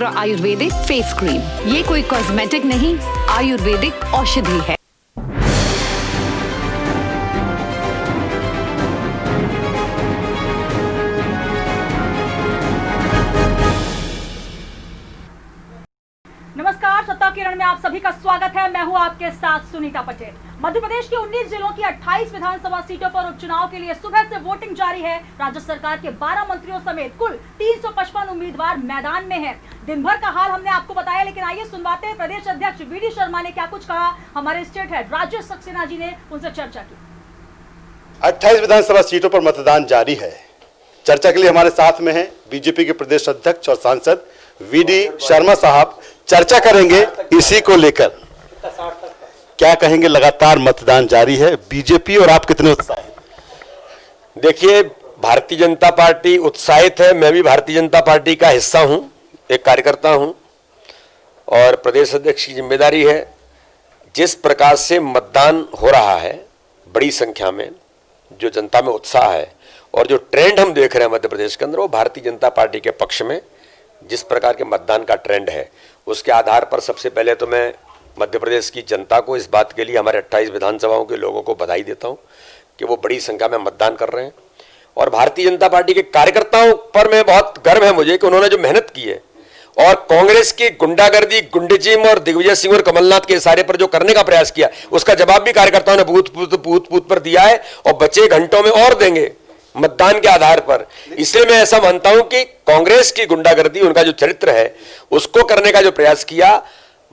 नेत्र Ayurvedic face cream. ये कोई कॉस्मेटिक नहीं, आयुर्वेदिक औषधि है। नमस्कार, सत्ता किरण में आप सभी का स्वागत है। मैं हूं आपके साथ सुनीता पटेल। मध्य प्रदेश के 19 जिलों की 28 विधानसभा सीटों पर उपचुनाव के लिए सुबह से वोटिंग जारी है। राज्य सरकार के 12 मंत्रियों समेत कुल 355 उम्मीदवार मैदान में हैं। दिन भर का हाल हमने आपको बताया, लेकिन आइए सुनवाते हैं प्रदेश अध्यक्ष वीडी शर्मा ने क्या कुछ कहा। हमारे स्टेट हेड राजेश सक्सेना जी ने उनसे चर्चा की। 28 विधानसभा सीटों पर मतदान जारी है। चर्चा के लिए हमारे साथ में है बीजेपी के प्रदेश अध्यक्ष और सांसद वीडी शर्मा साहब। चर्चा करेंगे इसी को लेकर। क्या कहेंगे, लगातार मतदान जारी है, बीजेपी और आप कितने उत्साहित हैं? देखिए, भारतीय जनता पार्टी उत्साहित है। मैं भी भारतीय जनता पार्टी का हिस्सा हूं, एक कार्यकर्ता हूं और प्रदेश अध्यक्ष की जिम्मेदारी है। जिस प्रकार से मतदान हो रहा है, बड़ी संख्या में जो जनता में उत्साह है और जो ट्रेंड हम देख रहे हैं मध्य प्रदेश के अंदर, वो भारतीय जनता पार्टी के पक्ष में जिस प्रकार के मतदान का ट्रेंड है, उसके आधार पर सबसे पहले तो मैं मध्य प्रदेश की जनता को इस बात के लिए, हमारे 28 विधानसभाओं के लोगों को बधाई देता हूं कि वो बड़ी संख्या में मतदान कर रहे हैं। और भारतीय जनता पार्टी के कार्यकर्ताओं पर मैं बहुत गर्व है मुझे कि उन्होंने जो मेहनत की है और कांग्रेस की गुंडागर्दी, गुंडीजिम और दिग्विजय सिंह और कमलनाथ के इशारे पर जो करने का प्रयास किया, उसका जवाब भी कार्यकर्ताओं ने बूथ पर दिया है और बचे घंटों में और देंगे मतदान के आधार पर। इसलिए मैं ऐसा मानता हूं कि कांग्रेस की गुंडागर्दी, उनका जो चरित्र है, उसको करने का जो प्रयास किया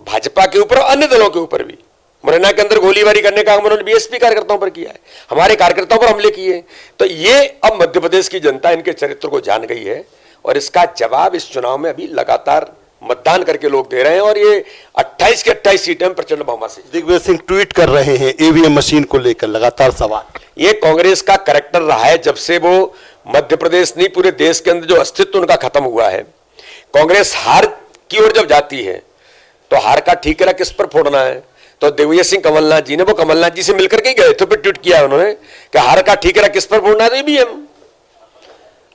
भाजपा के ऊपर और अन्य दलों के ऊपर भी, मुरैना के अंदर गोलीबारी करने का उन्होंने बीएसपी कार्यकर्ताओं पर किया है, हमारे कार्यकर्ताओं पर हमले किए। तो ये अब मध्य प्रदेश की जनता इनके चरित्र को जान गई है और इसका जवाब इस चुनाव में अभी लगातार मतदान करके लोग दे रहे हैं। और ये 28 की 28 सीटें प्रचंड बहुमत से। दिग्विजय सिंह ट्वीट कर रहे हैं ईवीएम मशीन को लेकर लगातार सवाल। ये कांग्रेस का कैरेक्टर रहा है जब से वो मध्य प्रदेश नहीं, पूरे देश के अंदर जो अस्तित्व उनका खत्म हुआ है। कांग्रेस हार की ओर जब जाती है तो हार का ठीकरा किस पर फोड़ना है, तो दिग्विजय सिंह कमलनाथ जी ने, वो कमलनाथ जी से मिलकर के गए थे, फिर ट्वीट किया उन्होंने कि हार का ठीकरा किस पर फोड़ना है, तो ईवीएम।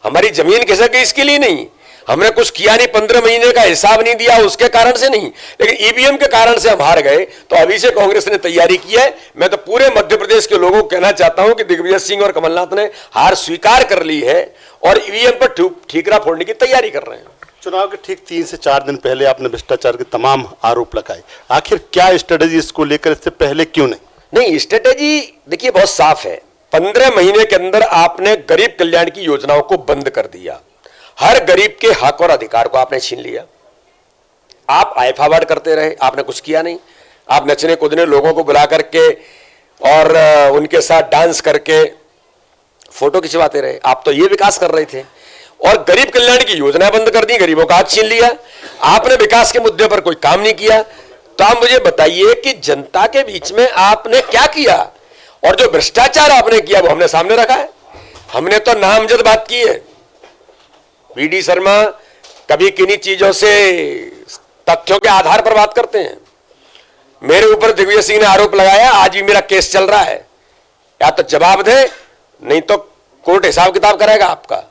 हमारी जमीन खिसक गई इसके लिए नहीं, हमने कुछ किया नहीं, 15 महीने का हिसाब नहीं दिया उसके कारण से नहीं, लेकिन ईवीएम के कारण से हम हार गए। तो अभी से कांग्रेस ने तैयारी की है। मैं तो पूरे मध्य प्रदेश के लोगों को कहना चाहता हूं कि दिग्विजय सिंह और कमलनाथ ने हार स्वीकार कर ली है और ईवीएम पर ठीकरा फोड़ने की तैयारी कर रहे हैं। चुनाव के ठीक 3 से 4 दिन पहले आपने भ्रष्टाचार के तमाम आरोप लगाए। आखिर क्या स्ट्रेटेजी इसको लेकर, इससे पहले क्यों नहीं? स्ट्रेटेजी देखिए बहुत साफ है। 15 महीने के अंदर आपने गरीब कल्याण की योजनाओं को बंद कर दिया, हर गरीब के हक और अधिकार को आपने छीन लिया। आप आयफावाड़ करते रहे, आपने कुछ किया नहीं। आप नचने कूदने लोगों को बुला करके और उनके साथ डांस करके फोटो खिंचवाते रहे। आप तो ये विकास कर रहे थे और गरीब कल्याण की योजनाएं बंद कर दी, गरीबों का हाथ छीन लिया। आपने विकास के मुद्दे पर कोई काम नहीं किया। तो आप मुझे बताइए कि जनता के बीच में आपने क्या किया और जो भ्रष्टाचार आपने किया वो हमने सामने रखा है। हमने तो नामजद बात की है। वीडी शर्मा कभी किन्हीं चीजों से, तथ्यों के आधार पर बात करते हैं। मेरे ऊपर दिग्विजय सिंह ने आरोप लगाया, आज भी मेरा केस चल रहा है। या तो जवाब दे, नहीं तो कोर्ट हिसाब किताब करेगा आपका।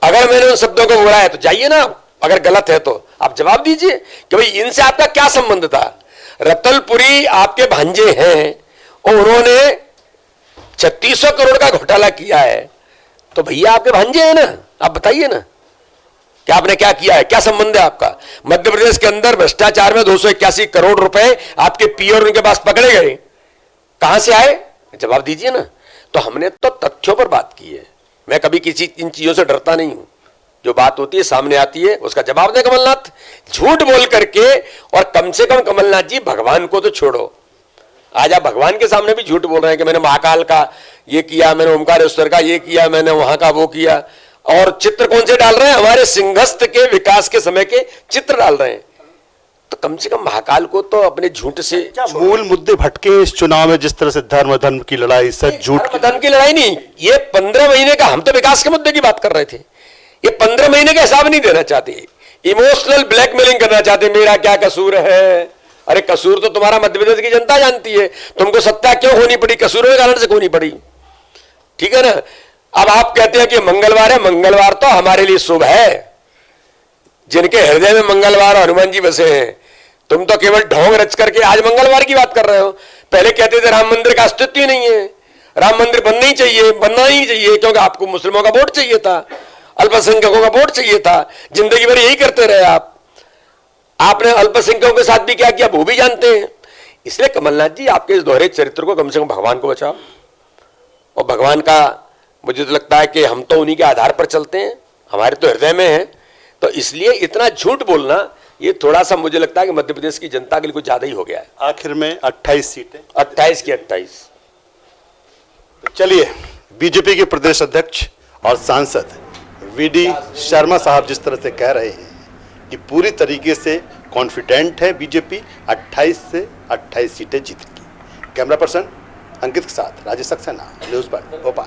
अगर मैंने उन शब्दों को बोला है तो जाइए ना, अगर गलत है तो आप जवाब दीजिए कि भाई इनसे आपका क्या संबंध था। रतलपुरी आपके भांजे हैं और उन्होंने 3600 करोड़ का घोटाला किया है, तो भैया आपके भांजे हैं ना, आप बताइए ना कि आपने क्या किया है, क्या संबंध है आपका। मध्य प्रदेश के अंदर भ्रष्टाचार में 281 करोड़ रुपए आपके पी और उनके पास पकड़े गए, कहां से आए, जवाब दीजिए ना। तो हमने तो तथ्यों पर बात की है। मैं कभी किसी इन चीजों से डरता नहीं हूं। जो बात होती है सामने आती है, उसका जवाब दे कमलनाथ। झूठ बोल करके, और कम से कम कमलनाथ जी भगवान को तो छोड़ो, आज आप भगवान के सामने भी झूठ बोल रहे हैं कि मैंने महाकाल का ये किया, मैंने ओमकारेश्वर का ये किया, मैंने वहां का वो किया। और चित्र कौन से डाल रहे हैं? हमारे सिंहस्थ के विकास के समय के चित्र डाल रहे हैं। तो कम से कम महाकाल को तो अपने झूठ से। मूल मुद्दे भटके इस चुनाव में, जिस तरह से धर्म की लड़ाई, सच झूठ धर्म की लड़ाई नहीं, ये 15 महीने का, हम तो विकास के मुद्दे की बात कर रहे थे। ये 15 महीने का हिसाब नहीं देना चाहते, इमोशनल ब्लैकमेलिंग करना चाहते। मेरा क्या कसूर है? अरे कसूर तो तुम्हारा मध्य प्रदेश की जनता जानती है। तुमको सत्ता क्यों होनी पड़ी? कसूरों के कारण से होनी पड़ी, ठीक है ना। अब आप कहते हैं कि मंगलवार है, मंगलवार तो हमारे लिए शुभ है। जिनके हृदय में मंगलवार और हनुमान जी बसे हैं। तुम तो केवल ढोंग रच करके आज मंगलवार की बात कर रहे हो। पहले कहते थे राम मंदिर का अस्तित्व ही नहीं है, राम मंदिर बनना ही चाहिए क्योंकि आपको मुस्लिमों का वोट चाहिए था, अल्पसंख्यकों का वोट चाहिए था। जिंदगी भर यही करते रहे आपने अल्पसंख्यकों के साथ भी क्या किया वो भी जानते हैं। इसलिए कमलनाथ जी, आपके इस दोहरे चरित्र को कम से कम भगवान को बचाओ। और भगवान का मुझे तो लगता है कि हम तो उन्हीं के आधार पर चलते हैं, हमारे तो हृदय में है। तो इसलिए इतना झूठ बोलना ये थोड़ा सा मुझे लगता है कि मध्य प्रदेश की जनता के लिए कुछ ज्यादा ही हो गया है। आखिर में 28 सीटें, 28 की 28। तो चलिए, बीजेपी के प्रदेश अध्यक्ष और सांसद वीडी शर्मा साहब जिस तरह से कह रहे हैं कि पूरी तरीके से कॉन्फिडेंट है बीजेपी 28 से 28 सीटें जीतेगी। कैमरा पर्सन अंकित के साथ राजेश सक्सेना, न्यूज़ वन, भोपाल।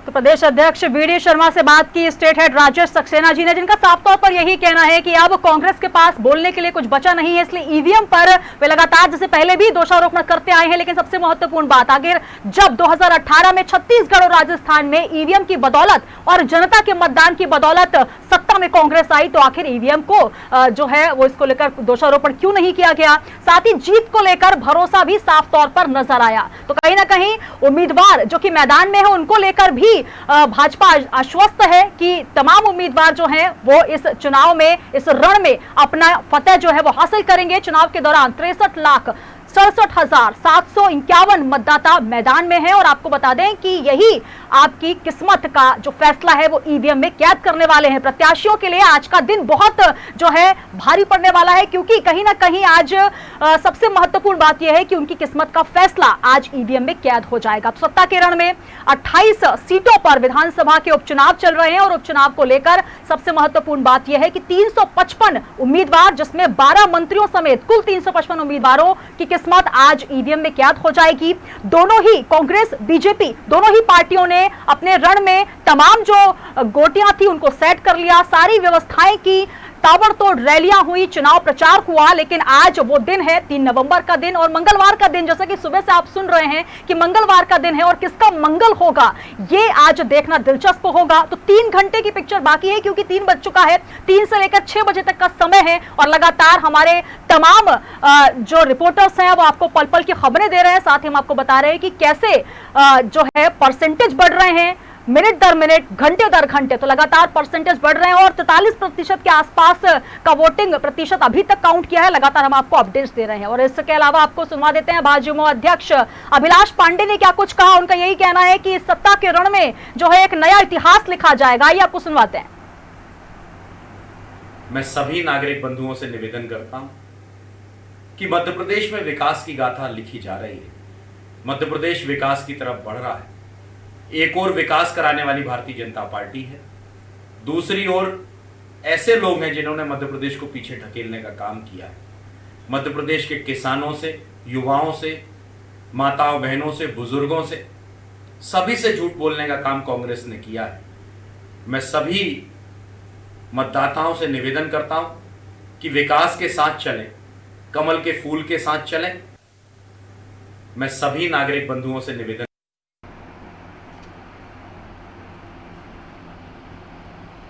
तो प्रदेश अध्यक्ष वीडी शर्मा से बात की स्टेट हेड राजेश सक्सेना जी ने, जिनका साफ तौर पर यही कहना है कि अब कांग्रेस के पास बोलने के लिए कुछ बचा नहीं है, इसलिए ईवीएम पर वे लगातार जैसे पहले भी दोषारोपण करते आए हैं। लेकिन सबसे महत्वपूर्ण बात, आखिर जब 2018 में छत्तीसगढ़ और राजस्थान में ईवीएम की बदौलत और जनता के मतदान की बदौलत सत्ता में कांग्रेस आई, तो आखिर ईवीएम को जो है वो इसको लेकर दोषारोपण क्यों नहीं किया गया। साथ ही जीत को लेकर भरोसा भी साफ तौर पर नजर आया। तो कहीं ना कहीं उम्मीदवार जो कि मैदान में है उनको लेकर भी भाजपा आश्वस्त है कि तमाम उम्मीदवार जो हैं वो इस चुनाव में, इस रण में अपना फतेह जो है वो हासिल करेंगे। चुनाव के दौरान 63,67,751 मतदाता मैदान में हैं और आपको बता दें कि यही आपकी किस्मत का जो फैसला है वो ईवीएम में कैद करने वाले हैं। प्रत्याशियों के लिए आज का दिन बहुत जो है भारी पड़ने वाला है, क्योंकि कहीं ना कहीं आज सबसे महत्वपूर्ण बात यह है कि उनकी किस्मत का फैसला आज ईवीएम में कैद हो जाएगा। तो सत्ता के रण में 28 सीटों पर विधानसभा के उपचुनाव चल रहे हैं और उपचुनाव को लेकर सबसे महत्वपूर्ण बात यह है कि 355 उम्मीदवार, जिसमें 12 मंत्रियों समेत कुल 355 उम्मीदवारों की किस्मत आज ईवीएम में कैद हो जाएगी। दोनों ही कांग्रेस बीजेपी दोनों ही पार्टियों ने अपने रण में तमाम जो गोटियां थी उनको सेट कर लिया, सारी व्यवस्थाएं की, ताबड़तोड़ रैलियां हुई, चुनाव प्रचार हुआ। लेकिन आज वो दिन है 3 नवंबर का दिन और मंगलवार का दिन, जैसा कि सुबह से आप सुन रहे हैं कि मंगलवार का दिन है और किसका मंगल होगा ये आज देखना दिलचस्प होगा। तो 3 घंटे की पिक्चर बाकी है, क्योंकि 3 बज चुका है, 3 से लेकर 6 बजे तक का समय है और लगातार हमारे तमाम जो रिपोर्टर्स हैं वो आपको पल पल की खबरें दे रहे हैं। साथ ही हम आपको बता रहे हैं कि कैसे जो है परसेंटेज बढ़ रहे हैं, मिनट दर मिनट, घंटे दर घंटे, तो लगातार परसेंटेज बढ़ रहे हैं और 43% के आसपास का वोटिंग प्रतिशत अभी तक काउंट किया है। लगातार हम आपको अपडेट्स दे रहे हैं और इसके अलावा आपको सुनवा देते हैं भाजयुमो अध्यक्ष अभिलाष पांडे ने क्या कुछ कहा। उनका यही कहना है कि सत्ता के रण में जो है एक नया इतिहास लिखा जाएगा। आइए आपको सुनवाते हैं। मैं सभी नागरिक बंधुओं से निवेदन करता हूं कि मध्य प्रदेश में विकास की गाथा लिखी जा रही है। मध्य प्रदेश विकास की तरफ बढ़ रहा है। एक और विकास कराने वाली भारतीय जनता पार्टी है, दूसरी ओर ऐसे लोग हैं जिन्होंने मध्य प्रदेश को पीछे ढकेलने का काम किया है। मध्य प्रदेश के किसानों से, युवाओं से, माताओं बहनों से, बुजुर्गों से, सभी से झूठ बोलने का काम कांग्रेस ने किया है। मैं सभी मतदाताओं से निवेदन करता हूं कि विकास के साथ चलें, कमल के फूल के साथ चलें। मैं सभी नागरिक बंधुओं से निवेदन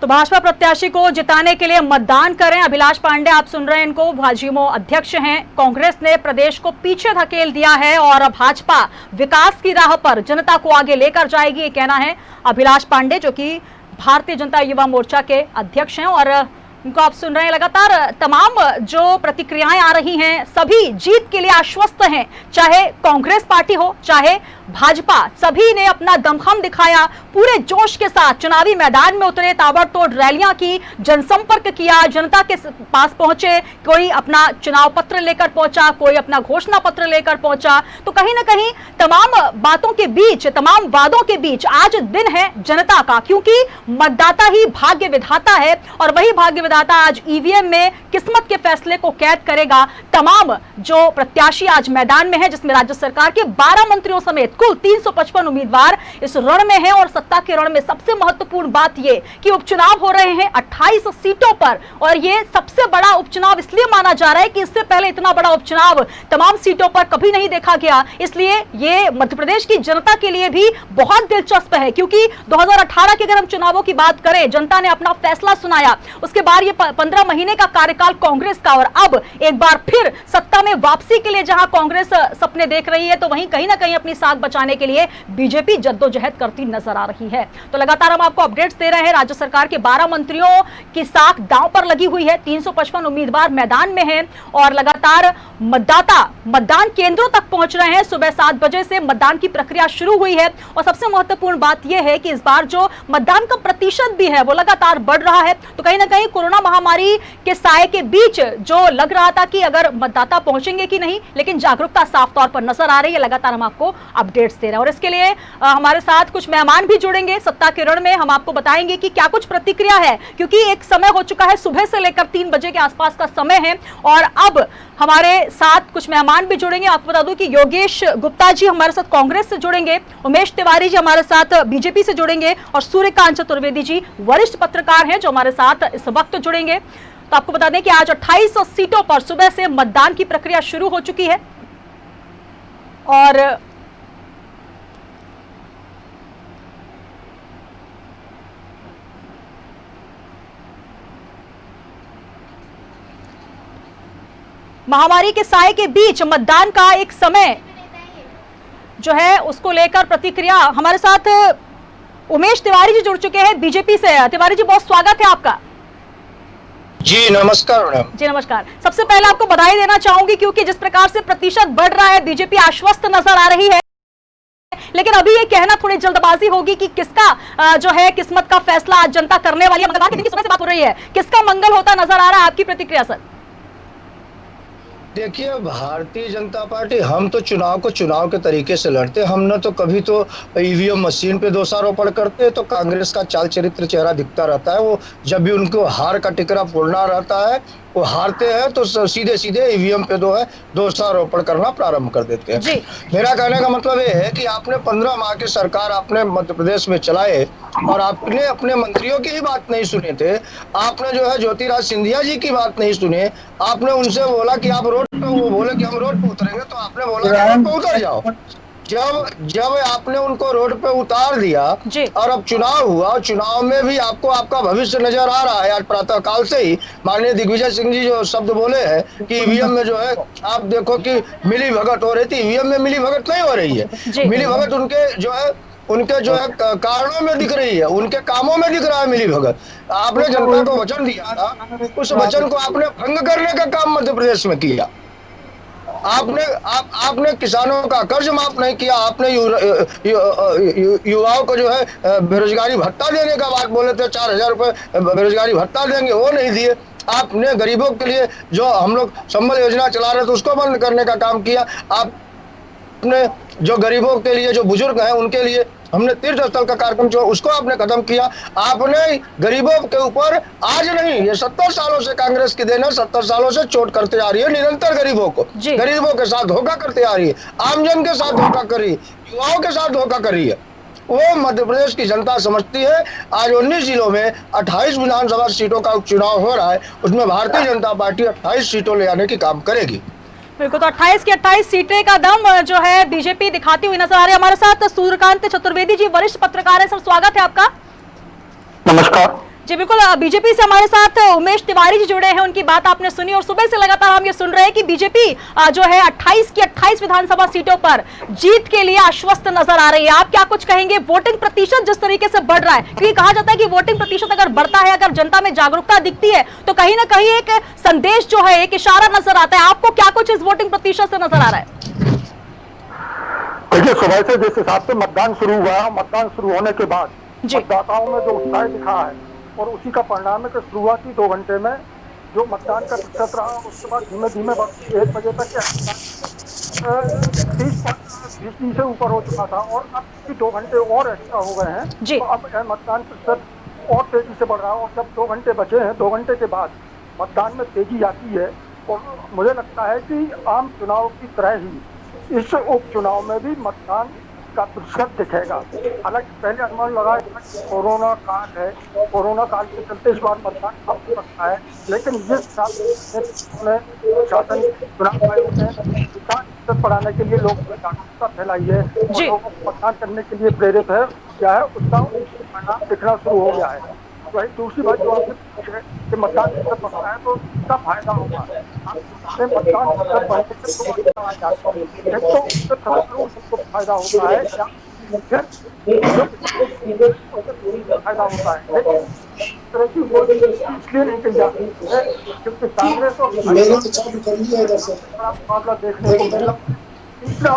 तो भाजपा प्रत्याशी को जिताने के लिए मतदान करें। अभिलाष पांडे आप सुन रहे हैं इनको, भाजयुमो अध्यक्ष हैं। कांग्रेस ने प्रदेश को पीछे धकेल दिया है और भाजपा विकास की राह पर जनता को आगे लेकर जाएगी, ये कहना है अभिलाष पांडे, जो कि भारतीय जनता युवा मोर्चा के अध्यक्ष हैं। और उनको आप सुन रहे हैं, लगातार तमाम जो प्रतिक्रियाएं आ रही हैं, सभी जीत के लिए आश्वस्त हैं, चाहे कांग्रेस पार्टी हो चाहे भाजपा, सभी ने अपना दमखम दिखाया, पूरे जोश के साथ चुनावी मैदान में उतरे, ताबड़तोड़ रैलियां की, जनसंपर्क किया, जनता के पास पहुंचे, कोई अपना चुनाव पत्र लेकर पहुंचा, कोई अपना घोषणा पत्र लेकर पहुंचा। तो कहीं ना कहीं तमाम बातों के बीच, तमाम वादों के बीच आज दिन है जनता का, क्योंकि मतदाता ही भाग्य विधाता है और वही भाग्य मतदाता आज ईवीएम में किस्मत के फैसले को कैद करेगा। तमाम जो प्रत्याशी आज मैदान में है, जिसमें राज्य सरकार के 12 मंत्रियों समेत कुल 355 उम्मीदवार इस रण में हैं। और सत्ता के रण में सबसे महत्वपूर्ण बात यह कि उपचुनाव हो रहे हैं 28 सीटों पर, और यह सबसे बड़ा उपचुनाव इसलिए माना जा रहा है कि इससे पहले इतना बड़ा उपचुनाव तमाम सीटों पर कभी नहीं देखा गया। इसलिए ये मध्य प्रदेश की जनता के लिए भी बहुत दिलचस्प है, क्योंकि 2018 के अगर हम चुनावों की बात करें, जनता ने अपना फैसला सुनाया, उसके बाद ये 15 महीने का कार्यकाल कांग्रेस का, और अब एक बार फिर सत्ता में वापसी के लिए जहां कांग्रेस सपने देख रही है, तो वहीं कहीं ना कहीं अपनी साख बचाने के लिए बीजेपी जद्दोजहद करती नजर आ रही है। तो लगातार हम आपको अपडेट्स दे रहे हैं। राज्य सरकार के 12 मंत्रियों की साख दांव पर लगी हुई है, 355 उम्मीदवार मैदान में हैं और लगातार मतदाता मतदान केंद्रों तक पहुंच रहे हैं। सुबह 7 बजे से मतदान की प्रक्रिया शुरू हुई है, और सबसे महत्वपूर्ण बात यह है कि इस बार जो मतदान का प्रतिशत भी है वो लगातार बढ़ रहा है। तो कहीं ना कहीं कोरोना महामारी के साए के बीच जो लग रहा था कि अगर मतदाता पहुंचेंगे कि नहीं, लेकिन जागरूकता साफ तौर पर नजर आ रही है। लगातार हम आपको अपडेट्स दे रहे हैं, और इसके लिए हमारे साथ कुछ मेहमान भी जुड़ेंगे सत्ता के रण में। हम आपको बताएंगे कि क्या कुछ प्रतिक्रिया है, क्योंकि एक समय हो चुका है, सुबह से लेकर 3 बजे के आसपास का समय है, और अब हमारे साथ कुछ मेहमान भी जुड़ेंगे। आपको बता दूं कि योगेश गुप्ता जी हमारे साथ कांग्रेस से जुड़ेंगे, उमेश तिवारी जी हमारे साथ बीजेपी से जुड़ेंगे, और सूर्यकांत चतुर्वेदी जी वरिष्ठ पत्रकार हैं जो हमारे साथ इस वक्त जुड़ेंगे। तो आपको बता दें कि आज 28 सीटों पर सुबह से मतदान की प्रक्रिया शुरू हो चुकी है, और महामारी के साए के बीच मतदान का एक समय जो है उसको लेकर प्रतिक्रिया। हमारे साथ उमेश तिवारी जी जुड़ चुके हैं बीजेपी से। तिवारी जी, बहुत स्वागत है आपका। जी नमस्कार मैडम। जी नमस्कार। सबसे पहले आपको बधाई देना चाहूंगी, क्योंकि जिस प्रकार से प्रतिशत बढ़ रहा है, बीजेपी आश्वस्त नजर आ रही है, लेकिन अभी ये कहना थोड़ी जल्दबाजी होगी कि किसका जो है किस्मत का फैसला आज जनता करने वाली है। मंगलवार के दिन की सुबह से बात हो रही है, किसका मंगल होता नजर आ रहा है? आपकी प्रतिक्रिया सर। देखिए, भारतीय जनता पार्टी, हम तो चुनाव को चुनाव के तरीके से लड़ते। हमने तो कभी तो ईवीएम मशीन पे दोषारोपण करते, तो कांग्रेस का चाल चरित्र चेहरा दिखता रहता है। वो जब भी उनको हार का टिकरा फोड़ना रहता है, वो हारते हैं तो सीधे सीधे ईवीएम पे दोषारोपण करना प्रारंभ कर देते हैं। मेरा कहने का मतलब ये है कि आपने 15 माह की सरकार आपने मध्य प्रदेश में चलाए, और आपने अपने मंत्रियों की ही बात नहीं सुने थे। आपने जो है ज्योतिराज सिंधिया जी की बात नहीं सुने। आपने उनसे बोला कि आप रोड पे, वो बोले कि हम रोड पे उतरेंगे, तो आपने बोला कि रोड पे उतर जाओ। जब आपने उनको रोड पे उतार दिया और अब चुनाव हुआ, चुनाव में भी आपको आपका भविष्य नजर आ रहा है। आज प्रातः काल से ही माननीय दिग्विजय सिंह जी जो शब्द बोले हैं कि ईवीएम में जो है आप देखो कि मिली भगत हो रही थी, ईवीएम में मिली भगत नहीं हो रही है। मिली भगत उनके जो है कारणों में दिख रही है, उनके कामों में दिख रहा है मिली भगत। आपने जनता को वचन दिया था, उस वचन को आपने भंग करने का काम मध्य प्रदेश में किया। आपने किसानों का कर्ज माफ नहीं किया। आपने युवाओं को जो है बेरोजगारी भत्ता देने का बात बोले थे, 4000 रुपए बेरोजगारी भत्ता देंगे, वो नहीं दिए। आपने गरीबों के लिए जो हम लोग संबल योजना चला रहे थे उसको बंद करने का काम किया। आपने जो गरीबों के लिए, जो बुजुर्ग हैं, उनके लिए हमने तीर्थ स्थल का कार्यक्रम जो उसको आपने खत्म किया। आपने गरीबों के ऊपर आज नहीं, ये 70 सालों से कांग्रेस की देन है, 70 सालों से चोट करते आ रही है निरंतर गरीबों को। गरीबों के साथ धोखा करते आ रही है, आमजन के साथ धोखा कर रही है, युवाओं के साथ धोखा कर रही है। वो मध्य प्रदेश की जनता समझती है। आज 19 जिलों में 28 विधानसभा सीटों का उपचुनाव हो रहा है, उसमें भारतीय जनता पार्टी 28 सीटों ले आने की काम करेगी। बिल्कुल, तो 28 की 28 सीटें का दम जो है बीजेपी दिखाती हुई नजर आ रही है। हमारे साथ सूर्यकांत चतुर्वेदी जी वरिष्ठ पत्रकार है। सर, स्वागत है आपका। नमस्कार जी। बिल्कुल, बीजेपी से हमारे साथ उमेश तिवारी जी जुड़े हैं, उनकी बात आपने सुनी, और सुबह से लगातार हम ये सुन रहे हैं कि बीजेपी जो है 28 की 28 विधानसभा सीटों पर जीत के लिए आश्वस्त नजर आ रही है। आप क्या कुछ कहेंगे? वोटिंग प्रतिशत जिस तरीके से बढ़ रहा है, क्योंकि कहा जाता है कि वोटिंग प्रतिशत अगर बढ़ता है, अगर जनता में जागरूकता दिखती है, तो कहीं ना कहीं एक संदेश जो है, एक इशारा नजर आता है। आपको क्या कुछ इस वोटिंग प्रतिशत से नजर आ रहा है? देखिए, सुबह से जिस हिसाब से मतदान शुरू हुआ, मतदान शुरू होने के बाद मतदाताओं में जो उत्साह दिखा है, और उसी का परिणाम है कि शुरुआती 2 घंटे में जो मतदान का प्रतिशत रहा, उसके बाद धीमे धीमे 1 बजे तक 30% से ऊपर हो चुका था, और अब 2 घंटे और एक्स्ट्रा हो गए हैं, तो अब मतदान प्रतिशत और तेजी से बढ़ रहा है। और जब 2 घंटे बचे हैं, 2 घंटे के बाद मतदान में तेजी आती है और मुझे लगता है कि आम चुनाव की तरह ही इस उपचुनाव में भी मतदान का प्रतिशत दिखेगा। हालांकि पहले अनुमान लगाया कि कोरोना काल है, कोरोना काल के चलते इस बार मतदान कम हो सकता है, लेकिन जिस शासन चुनाव आयोग ने प्रतिशत बढ़ाने के लिए लोगों में जागरूकता फैलाई है और लोगों को मतदान करने के लिए प्रेरित है क्या है, उसका परिणाम दिखना शुरू हो गया है। वही दूसरी बात जो आपने पूछी है कि मतदान प्रतिशत बढ़ता है तो इसका फायदा होगा। मतदान प्रतिशत बढ़ने से तो आ जाता है, एक तो उससे सबको फायदा होता है या फायदा होता है, लेकिन इसलिए नहीं कही जाती है क्योंकि कांग्रेस और मुकाबला देखने को मिला। तीसरा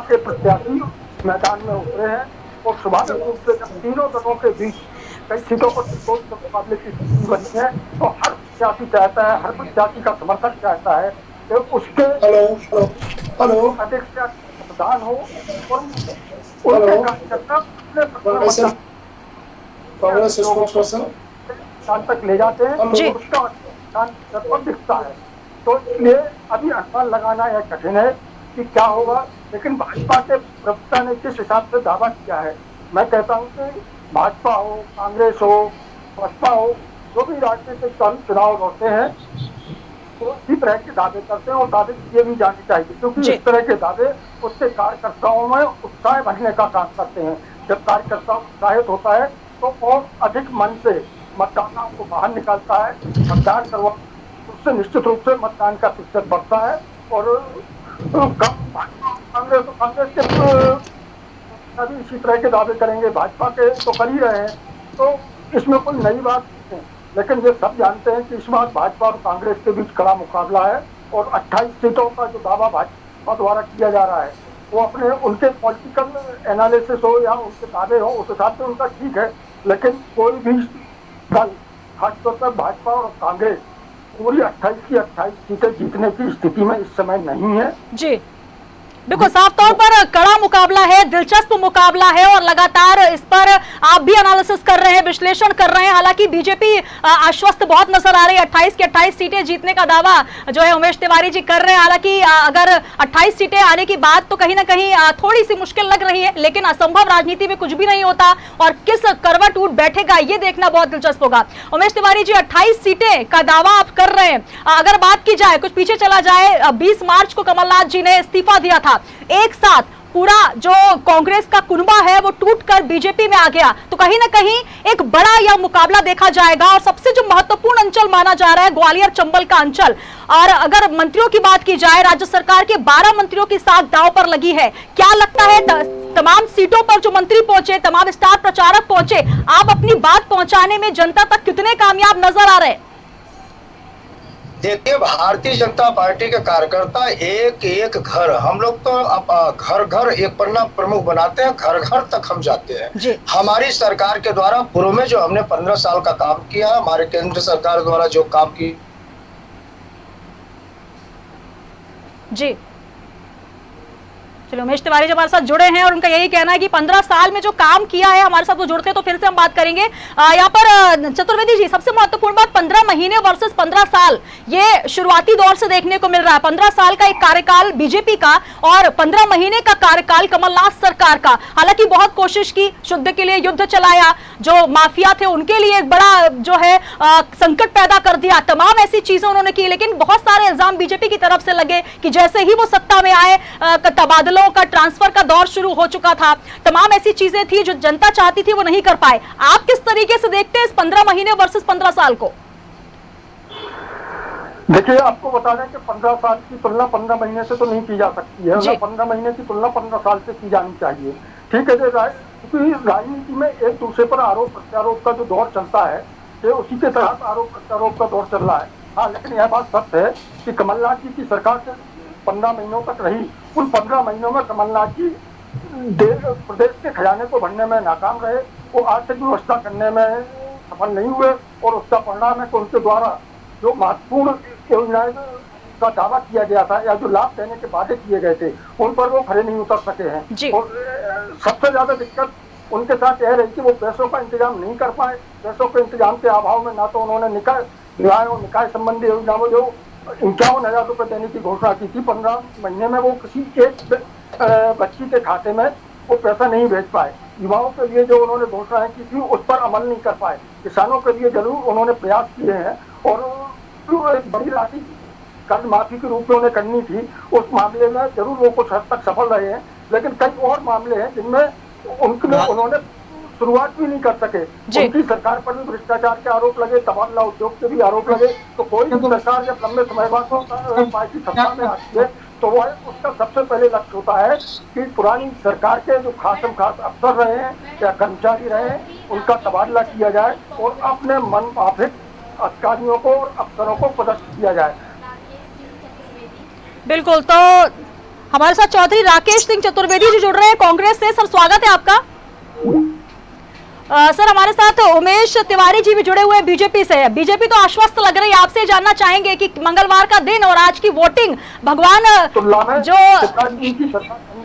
के प्रत्याशी मैदान में उतरे हैं और स्वाभाविक रूप से जब तीनों दलों के बीच कई सीटों पर मुकाबले की स्थिति बनी है तो हर प्रत्याशी चाहता है, हर प्रत्याशी का समर्थक चाहता है कि उसके अधिक से अधिक मतदान हो और उनके कार्यकर्ता तक ले जाते हैं और उसका दिखता है। तो इसलिए अभी अनुमान लगाना यह कठिन है कि क्या होगा, लेकिन भाजपा के प्रवक्ता ने किस हिसाब से दावा किया है, मैं कहता हूं कि भाजपा हो, कांग्रेस हो, बसपा हो, जो भी राजनीतिक दल चुनाव लड़ते हैं तो इसी तरह के दावे करते हैं और दावे किए भी जाने चाहिए क्योंकि इस तरह के दावे उसके कार्यकर्ताओं में उत्साह भरने का काम करते हैं। जब कार्यकर्ता उत्साहित होता है तो और अधिक मन से मतदाताओं को बाहर निकालता है, मतदान करवा, उससे निश्चित रूप से मतदान का प्रतिशत बढ़ता है। और कांग्रेस के अभी इसी तरह के दावे करेंगे, भाजपा के तो कर ही रहे हैं, तो इसमें कोई नई बात नहीं है। लेकिन ये सब जानते हैं कि इस बार भाजपा और कांग्रेस के बीच कड़ा मुकाबला है और 28 सीटों का जो दावा भाजपा द्वारा किया जा रहा है वो अपने उनके पॉलिटिकल एनालिसिस हो या उनके दावे हो उस हिसाब से उनका ठीक है, लेकिन कोई भी दल खासतौर पर भाजपा और कांग्रेस पूरी 28 की 28 सीटें जीतने की स्थिति में इस समय नहीं है। जी बिल्कुल, साफ तौर पर कड़ा मुकाबला है, दिलचस्प मुकाबला है और लगातार इस पर आप भी एनालिसिस कर रहे हैं, विश्लेषण कर रहे हैं। हालांकि बीजेपी आश्वस्त बहुत नजर आ रही है, 28 की 28 सीटें जीतने का दावा जो है उमेश तिवारी जी कर रहे हैं। हालांकि अगर 28 सीटें आने की बात तो कहीं ना कहीं थोड़ी सी मुश्किल लग रही है, लेकिन असंभव राजनीति में कुछ भी नहीं होता और किस करवट उठ बैठेगा ये देखना बहुत दिलचस्प होगा। उमेश तिवारी जी, 28 सीटें का दावा आप कर रहे हैं, अगर बात की जाए, कुछ पीछे चला जाए, 20 मार्च को कमलनाथ जी ने इस्तीफा दिया था, एक साथ पूरा जो कांग्रेस का कुनबा है वो टूटकर बीजेपी में आ गया, तो कहीं ना कहीं एक बड़ा यह मुकाबला देखा जाएगा। और सबसे जो महत्वपूर्ण अंचल माना जा रहा है ग्वालियर चंबल का अंचल, और अगर मंत्रियों की बात की जाए, राज्य सरकार के 12 मंत्रियों की साख दांव पर लगी है। क्या लगता है तमाम सीटों पर जो मंत्री पहुंचे, तमाम स्टार प्रचारक पहुंचे, आप अपनी बात पहुंचाने में जनता तक कितने कामयाब नजर आ रहे हैं? देखिए, भारतीय जनता पार्टी के कार्यकर्ता एक एक घर, हम लोग तो घर घर एक पन्ना प्रमुख बनाते हैं, घर घर तक हम जाते हैं। हमारी सरकार के द्वारा पूर्व में जो हमने 15 साल का काम किया, हमारे केंद्र सरकार द्वारा जो काम की जी। चलो, उमेश तिवारी जी हमारे साथ जुड़े हैं और उनका यही कहना है कि 15 साल में जो काम किया है, हमारे साथ वो जुड़ते हैं तो फिर से हम बात करेंगे। यहाँ पर चतुर्वेदी जी, सबसे महत्वपूर्ण बात, 15 महीने वर्सेस 15 साल, ये शुरुआती दौर से देखने को मिल रहा है। 15 साल का एक कार्यकाल बीजेपी का और 15 महीने का कार्यकाल कमलनाथ सरकार का। हालांकि बहुत कोशिश की, शुद्ध के लिए युद्ध चलाया, जो माफिया थे उनके लिए एक बड़ा जो है संकट पैदा कर दिया, तमाम ऐसी चीजें उन्होंने की, लेकिन बहुत सारे इल्जाम बीजेपी की तरफ से लगे कि जैसे ही वो सत्ता में आए तबादलों का, ट्रांसफर का दौर शुरू हो चुका था, तमाम ऐसी चीजें थी जो जनता चाहती थी वो नहीं कर पाए। आप किस तरीके से देखते हैं इस 15 महीने वर्सेस 15 साल को? देखिए, आपको बता दें कि 15 साल की तुलना 15 महीने से तो नहीं की जा सकती है, 15 महीने की तुलना 15 साल से की जानी चाहिए। ठीक है, क्योंकि राजनीति में एक दूसरे पर आरोप प्रत्यारोप का जो दौर चलता है, उसी के तहत आरोप प्रत्यारोप का दौर चल रहा है। हाँ, लेकिन यह बात सत्य है कि कमलनाथ जी की सरकार 15 महीनों तक रही, उन 15 महीनों में कमलनाथ जी प्रदेश के खजाने को भरने में नाकाम रहे, वो आर्थिक व्यवस्था करने में सफल नहीं हुए और उसका परिणाम है कि उनके द्वारा जो महत्वपूर्ण योजनाएं का दावा किया गया था या जो लाभ देने के वादे किए गए थे उन पर वो खड़े नहीं उतर सके हैं। और सबसे ज्यादा दिक्कत उनके साथ यह रही कि वो पैसों का इंतजाम नहीं कर पाए। पैसों के इंतजाम के अभाव में ना तो उन्होंने निकाय संबंधी योजना में जो 51,000 रुपए देने की घोषणा की थी 15 महीने में, वो किसी एक बच्ची के खाते में वो पैसा नहीं भेज पाए। युवाओं के लिए जो उन्होंने घोषणाएं की थी उस पर अमल नहीं कर पाए। किसानों के लिए जरूर उन्होंने प्रयास किए हैं और एक बड़ी राशि कर्ज माफी के रूप में उन्हें करनी थी, उस मामले में जरूर वो कुछ हद तक सफल रहे हैं। लेकिन कई और मामले हैं जिनमें उन्होंने शुरुआत भी नहीं कर सके। उनकी सरकार पर भी भ्रष्टाचार के आरोप लगे, तबादला उद्योग के भी आरोप लगे। तो कोई भी सरकार जब लंबे समय बाद पार्टी सत्ता में आती है तो वो उसका सबसे पहले लक्ष्य होता है कि पुरानी सरकार के जो खास अफसर रहे हैं या कर्मचारी रहे हैं उनका तबादला किया जाए और अपने मन माफिक अधिकारियों को और अफसरों को पदस्थ किया जाए। बिल्कुल। तो हमारे साथ चौधरी राकेश सिंह चतुर्वेदी जी जुड़ रहे हैं कांग्रेस से। सर स्वागत है आपका। सर हमारे साथ उमेश तिवारी जी भी जुड़े हुए हैं बीजेपी से। बीजेपी तो आश्वस्त लग रही है, आपसे जानना चाहेंगे कि मंगलवार का दिन और आज की वोटिंग भगवान जो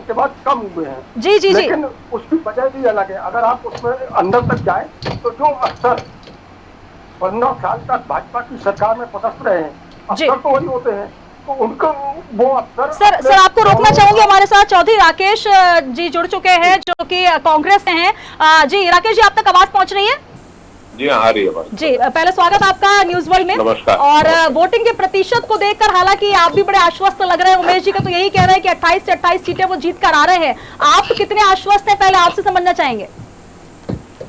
के बाद कम हुए हैं। जी जी जी, लेकिन उसकी वजह भी अलग है। अगर आप उसमें अंदर तक जाए तो जो अफसर 15 साल तक भाजपा की सरकार में पदस्थ रहे हैं, अफसर तो वही होते हैं, तो उनको वो अफसर सर आपको रोकना चाहूंगी। हमारे साथ चौधरी राकेश जी जुड़ चुके हैं जो कि कांग्रेस से हैं। जी राकेश जी, आप तक आवाज पहुंच रही है? जी हाँ, आ रही है। जी पहले स्वागत आपका न्यूज वर्ल्ड में। नमस्कार। और वोटिंग के प्रतिशत को देखकर हालांकि आप भी बड़े आश्वस्त लग रहे हैं। उमेश जी का तो यही कह रहे हैं कि 28 से 28 सीटें वो जीत कर आ रहे हैं। आप कितने आश्वस्त हैं, पहले आपसे समझना चाहेंगे।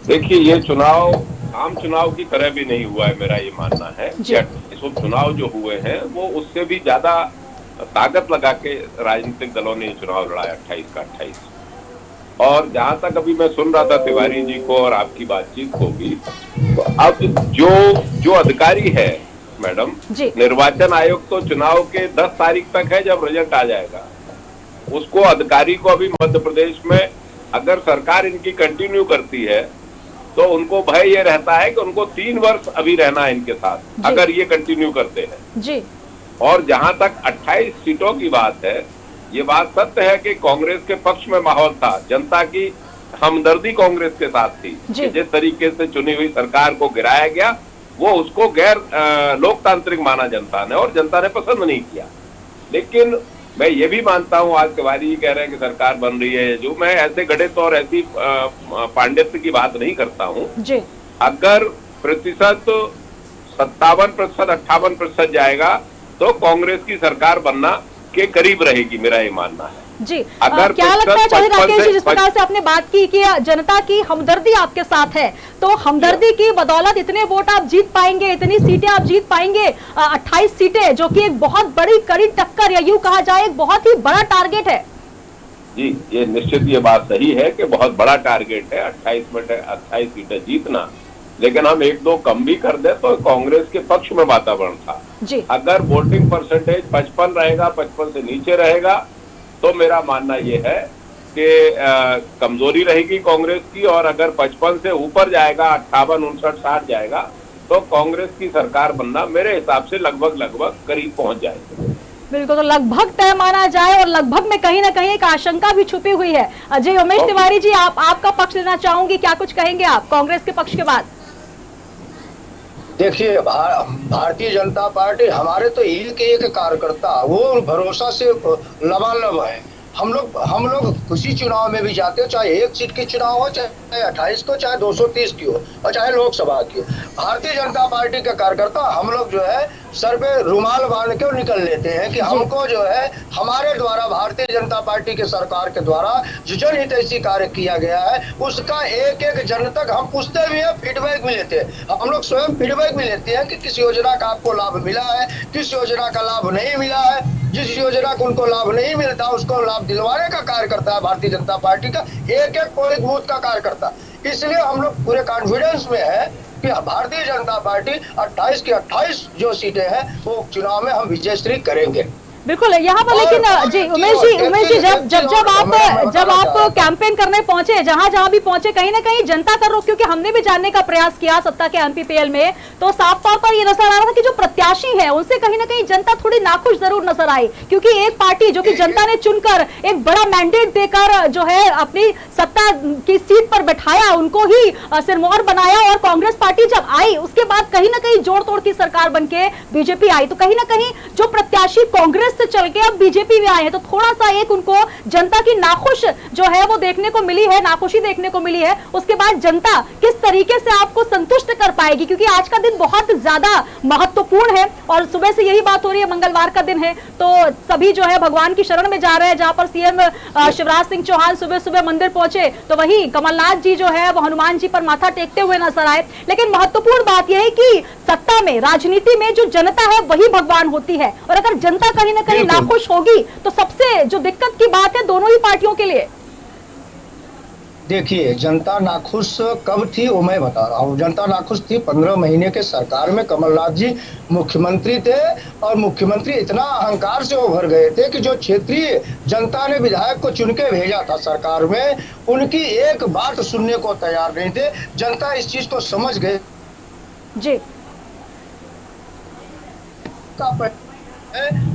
देखिए, ये चुनाव आम चुनाव की तरह भी नहीं हुआ है, मेरा ये मानना है। चुनाव जो हुए हैं वो उससे भी ज्यादा ताकत लगा के राजनीतिक दलों ने चुनाव लड़ाया 28 का 28। और जहां तक अभी मैं सुन रहा था तिवारी जी को और आपकी बातचीत को भी, तो अब जो अधिकारी है मैडम, निर्वाचन आयोग तो चुनाव के 10 तारीख तक है जब रिजल्ट आ जाएगा। उसको अधिकारी को अभी मध्य प्रदेश में अगर सरकार इनकी कंटिन्यू करती है तो उनको भय ये रहता है कि उनको 3 वर्ष अभी रहना है इनके साथ, अगर ये कंटिन्यू करते हैं जी। और जहां तक 28 सीटों की बात है, ये बात सत्य है कि कांग्रेस के पक्ष में माहौल था, जनता की हमदर्दी कांग्रेस के साथ थी कि जिस तरीके से चुनी हुई सरकार को गिराया गया वो उसको गैर लोकतांत्रिक माना जनता ने, और जनता ने पसंद नहीं किया। लेकिन मैं ये भी मानता हूँ, आज तिवारी जी कह रहे हैं कि सरकार बन रही है, जो मैं ऐसे गणित और ऐसी पांडित्य की बात नहीं करता हूँ। अगर प्रतिशत 57%, 58% जाएगा तो कांग्रेस की सरकार बनना के करीब रहेगी, मेरा ये मानना है जी। अगर क्या लगता है चौधरी राकेश जी, जिस प्रकार से आपने बात की कि जनता की हमदर्दी आपके साथ है, तो हमदर्दी की बदौलत इतने वोट आप जीत पाएंगे, इतनी सीटें आप जीत पाएंगे, 28 सीटें, जो कि एक बहुत बड़ी कड़ी टक्कर या यूं कहा जाए एक बहुत ही बड़ा टारगेट है। जी, ये निश्चित ये बात सही है कि बहुत बड़ा टारगेट है 28 सीटें जीतना। लेकिन हम 1-2 कम भी कर दे तो कांग्रेस के पक्ष में वातावरण था जी। अगर वोटिंग परसेंटेज 55 रहेगा, 55 से नीचे रहेगा, तो मेरा मानना ये है कि कमजोरी रहेगी कांग्रेस की। और अगर 55 से ऊपर जाएगा, 58, 59, 60 जाएगा, तो कांग्रेस की सरकार बनना मेरे हिसाब से लगभग करीब पहुंच जाएगी। बिल्कुल, तो लगभग तय माना जाए, और लगभग में कहीं ना कहीं एक आशंका भी छुपी हुई है। जी उमेश तिवारी जी, आपका पक्ष लेना चाहूंगी, क्या कुछ कहेंगे आप कांग्रेस के पक्ष के बाद? देखिए, भारतीय जनता पार्टी हमारे तो एक कार्यकर्ता वो भरोसा से लबालब है। हम लोग किसी चुनाव में भी जाते हो, चाहे 1 सीट की चुनाव हो, चाहे 28 को, चाहे 230 की हो, और चाहे लोकसभा की हो, भारतीय जनता पार्टी के कार्यकर्ता हम लोग जो है सर पे रुमाल बांध के निकल लेते हैं कि हमको जो है हमारे द्वारा भारतीय जनता पार्टी के सरकार के द्वारा जो जनहितैषी कार्य किया गया है उसका एक जन तक हम पूछते भी हैं, फीडबैक भी लेते हैं। हम लोग स्वयं फीडबैक भी लेते हैं कि किस योजना का आपको लाभ मिला है, किस योजना का लाभ नहीं मिला है। जिस योजना को उनको लाभ नहीं मिलता उसको लाभ दिलवाने का कार्य करता है भारतीय जनता पार्टी का एक पोलिंग बूथ का कार्य करता। इसलिए हम लोग पूरे कॉन्फिडेंस में है कि भारतीय जनता पार्टी 28 की 28 जो सीटें हैं वो चुनाव में हम विजयश्री करेंगे। बिल्कुल यहाँ पर, लेकिन जी उमेश जी जब आप कैंपेन करने पहुंचे, जहां भी पहुंचे, कहीं ना कहीं जनता का रुख, क्योंकि हमने भी जानने का प्रयास किया सत्ता के एमपीपीएल में, तो साफ तौर पर ये नजर आ रहा था कि जो प्रत्याशी है उनसे कहीं ना कहीं जनता थोड़ी नाखुश जरूर नजर आई, क्योंकि एक पार्टी जो कि जनता ने चुनकर एक बड़ा मैंडेट देकर जो है अपनी सत्ता की सीट पर बैठाया, उनको ही सिरमौर बनाया, और कांग्रेस पार्टी जब आई उसके बाद कहीं ना कहीं जोड़ तोड़ की सरकार बनके बीजेपी आई, तो कहीं ना कहीं जो प्रत्याशी कांग्रेस से चल के अब बीजेपी में आए हैं, तो थोड़ा सा एक उनको जनता की नाखुश जो है वो देखने को मिली है, नाखुशी देखने को मिली है। उसके बाद जनता किस तरीके से आपको संतुष्ट कर पाएगी, क्योंकि आज का दिन बहुत ज्यादा महत्वपूर्ण है और सुबह से यही बात हो रही है, मंगलवार का दिन है, तो सभी जो है भगवान की शरण में जा रहे हैं। जहां पर सीएम शिवराज सिंह चौहान सुबह सुबह मंदिर पहुंचे, तो वही कमलनाथ जी जो है वो हनुमान जी पर माथा टेकते हुए नजर आए। लेकिन महत्वपूर्ण बात यह है कि सत्ता में, राजनीति में जो जनता है वही भगवान होती है, और अगर जनता कहीं ना कहीं नाखुश होगी तो सबसे जो दिक्कत की बात है दोनों ही पार्टियों के लिए। देखिए, जनता नाखुश कब थी वो मैं बता रहा हूँ। जनता नाखुश थी 15 महीने के सरकार में कमलनाथ जी मुख्यमंत्री थे, और मुख्यमंत्री इतना अहंकार से उभर गए थे कि जो क्षेत्रीय जनता ने विधायक को चुन के भेजा था सरकार में, उनकी एक बात सुनने को तैयार नहीं थे। जनता इस चीज को समझ गए जी।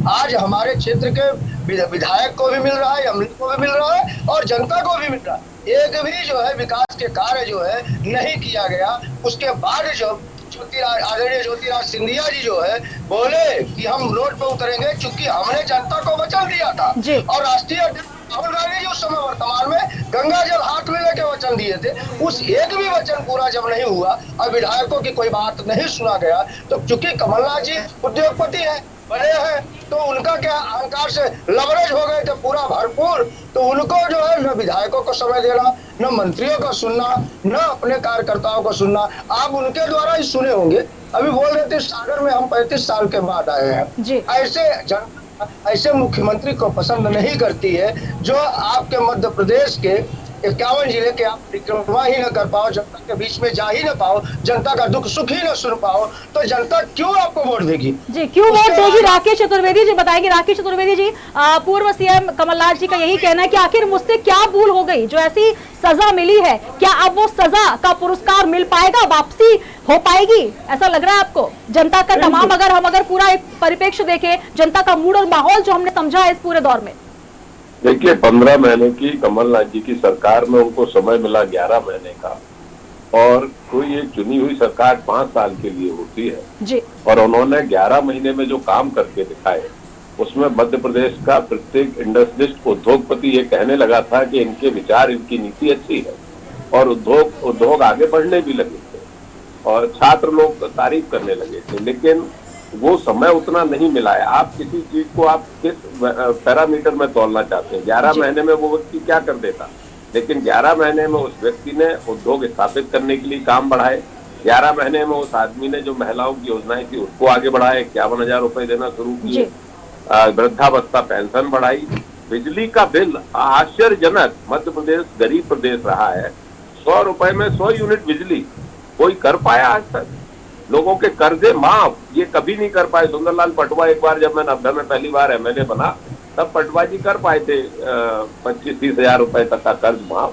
आज हमारे क्षेत्र के विधायक को भी मिल रहा है, अमले को भी मिल रहा है, और जनता को भी मिल रहा है। एक भी जो है विकास के कार्य जो है नहीं किया गया। उसके बाद जो आदरणीय ज्योतिराज सिंधिया जी जो है बोले कि हम रोड पे उतरेंगे, क्योंकि हमने जनता को वचन दिया था, और राष्ट्रीय राहुल गांधी जी उस समय वर्तमान में गंगा जल हाथ में लेके वचन दिए थे। उस एक भी वचन पूरा जब नहीं हुआ और विधायकों की कोई बात नहीं सुना गया, तो चूंकि कमलनाथ जी उद्योगपति है, बड़े हैं, तो उनका क्या अहंकार से लवरेज हो गए थे पूरा भरपूर, तो उनको जो है न विधायकों को समय देना, न मंत्रियों का सुनना, न अपने कार्यकर्ताओं को सुनना। आप उनके द्वारा ही सुने होंगे, अभी बोल रहे थे सागर में हम 35 साल के बाद आए हैं। ऐसे मुख्यमंत्री को पसंद नहीं करती है, जो आपके मध्य प्रदेश के 51 जिले के आप परिक्रमा ही न कर पाओ, जनता के बीच में जा ही न पाओ, जनता का दुख सुख ही न सुन पाओ, तो जनता क्यों आपको वोट देगी? जी, क्यों वोट देगी? राकेश चतुर्वेदी जी बताएंगे। राकेश चतुर्वेदी जी, पूर्व सीएम कमलनाथ जी का यही कहना है कि आखिर मुझसे क्या भूल हो गई जो ऐसी सजा मिली है, क्या अब वो सजा का पुरस्कार मिल पाएगा, वापसी हो पाएगी? ऐसा लग रहा है आपको? जनता का तमाम, अगर पूरा एक परिप्रेक्ष्य देखें, जनता का मूड और माहौल जो हमने समझा है इस पूरे दौर में। देखिए, 15 महीने की कमलनाथ जी की सरकार में उनको समय मिला 11 महीने का, और कोई एक चुनी हुई सरकार 5 साल के लिए होती है जी। और उन्होंने 11 महीने में जो काम करके दिखाए, उसमें मध्य प्रदेश का प्रत्येक इंडस्ट्रियलिस्ट, उद्योगपति ये कहने लगा था कि इनके विचार, इनकी नीति अच्छी है, और उद्योग आगे बढ़ने भी लगे थे, और छात्र लोग तारीफ करने लगे थे। लेकिन वो समय उतना नहीं मिला है। आप किसी चीज को आप किस पैरामीटर में तोलना चाहते हैं? 11 महीने में वो व्यक्ति क्या कर देता, लेकिन 11 महीने में उस व्यक्ति ने उद्योग स्थापित करने के लिए काम बढ़ाए। 11 महीने में उस आदमी ने जो महिलाओं की योजनाएं थी उसको आगे बढ़ाए, 51,000 रुपए देना शुरू किए, वृद्धावस्था पेंशन बढ़ाई, बिजली का बिल आश्चर्यजनक, मध्य प्रदेश गरीब प्रदेश रहा है, 100 रुपए में 100 यूनिट बिजली कोई कर पाया आज तक? लोगों के कर्जे माफ ये कभी नहीं कर पाए। सुंदरलाल पटवा एक बार, जब मैं 90 में पहली बार एमएलए बना, तब पटवा जी कर पाए थे 25-30 हजार रुपए तक का कर्ज माफ,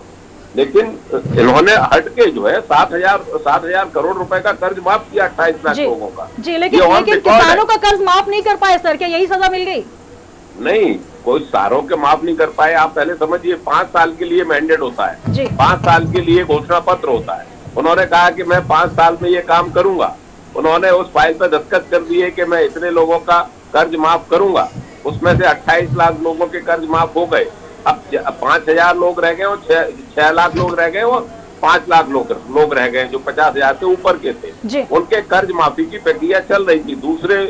लेकिन इन्होंने हट के जो है 7,000 करोड़ रुपए का कर्ज माफ किया 28 लाख लोगों का। जी, लेकिन किसानों का कर्ज माफ नहीं कर पाए सर, क्या यही सजा मिल गई? नहीं, कोई सारों के माफ नहीं कर पाए। आप पहले समझिए, 5 साल के लिए मैंडेट होता है, 5 साल के लिए घोषणा पत्र होता है। उन्होंने कहा कि मैं 5 साल में ये काम करूंगा, उन्होंने उस फाइल पर दस्तखत कर दिए कि मैं इतने लोगों का कर्ज माफ करूंगा, उसमें से 28 लाख लोगों के कर्ज माफ हो गए। अब 5,000 लोग रह गए और 6 लाख लोग रह गए और 5 लाख लोग रह गए जो 50,000 से ऊपर के थे, उनके कर्ज माफी की प्रक्रिया चल रही थी। दूसरे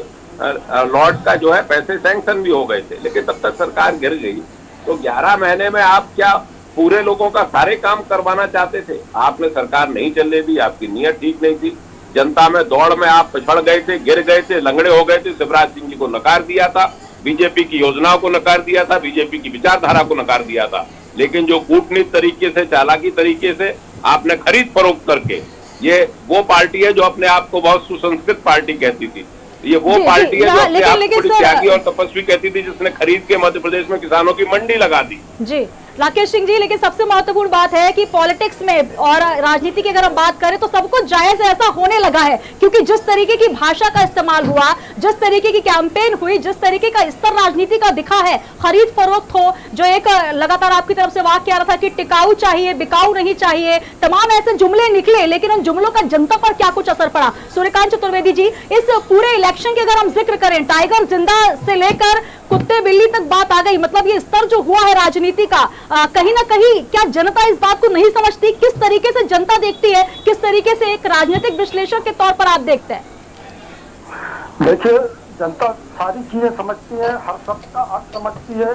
लॉट का जो है पैसे सैंक्शन भी हो गए थे, लेकिन तब तक सरकार गिर गई। तो 11 महीने में आप क्या पूरे लोगों का सारे काम करवाना चाहते थे? आपने सरकार नहीं चलने दी, आपकी नीयत ठीक नहीं थी, जनता में दौड़ में आप पिछड़ गए थे, गिर गए थे, लंगड़े हो गए थे। शिवराज सिंह जी को नकार दिया था, बीजेपी की योजनाओं को नकार दिया था, बीजेपी की विचारधारा को नकार दिया था, लेकिन जो कूटनीति तरीके से, चालाकी तरीके से आपने खरीद फरोख्त करके, ये वो पार्टी है जो अपने आप को बहुत सुसंस्कृत पार्टी कहती थी, ये वो जी, पार्टी जी, है जो अपने लेकिन- आप को लेकिन बड़ी सर- त्यागी और तपस्वी कहती थी, जिसने खरीद के मध्य प्रदेश में किसानों की मंडी लगा दी। जी राकेश सिंह जी, लेकिन सबसे महत्वपूर्ण बात है कि पॉलिटिक्स में और राजनीति की अगर हम बात करें तो सब कुछ जायज ऐसा होने लगा है, क्योंकि जिस तरीके की भाषा का इस्तेमाल हुआ, जिस तरीके की कैंपेन हुई, जिस तरीके का स्तर राजनीति का दिखा है, खरीद फरोख्त हो, जो एक लगातार आपकी तरफ से वाक्य आ रहा था कि टिकाऊ चाहिए, बिकाऊ नहीं चाहिए, तमाम ऐसे जुमले निकले, लेकिन उन जुमलों का जनता पर क्या कुछ असर पड़ा? सूर्यकांत चतुर्वेदी जी, इस पूरे इलेक्शन की अगर हम जिक्र करें, टाइगर जिंदा से लेकर कुत्ते बिल्ली तक बात आ गई, मतलब ये स्तर जो हुआ है राजनीति का, कहीं ना कहीं क्या जनता इस बात को नहीं समझती? किस तरीके से जनता देखती है, किस तरीके से एक राजनीतिक विश्लेषक के तौर पर आप देखते हैं? देखिए, जनता सारी चीजें समझती है, हर शब्द का अर्थ समझती है।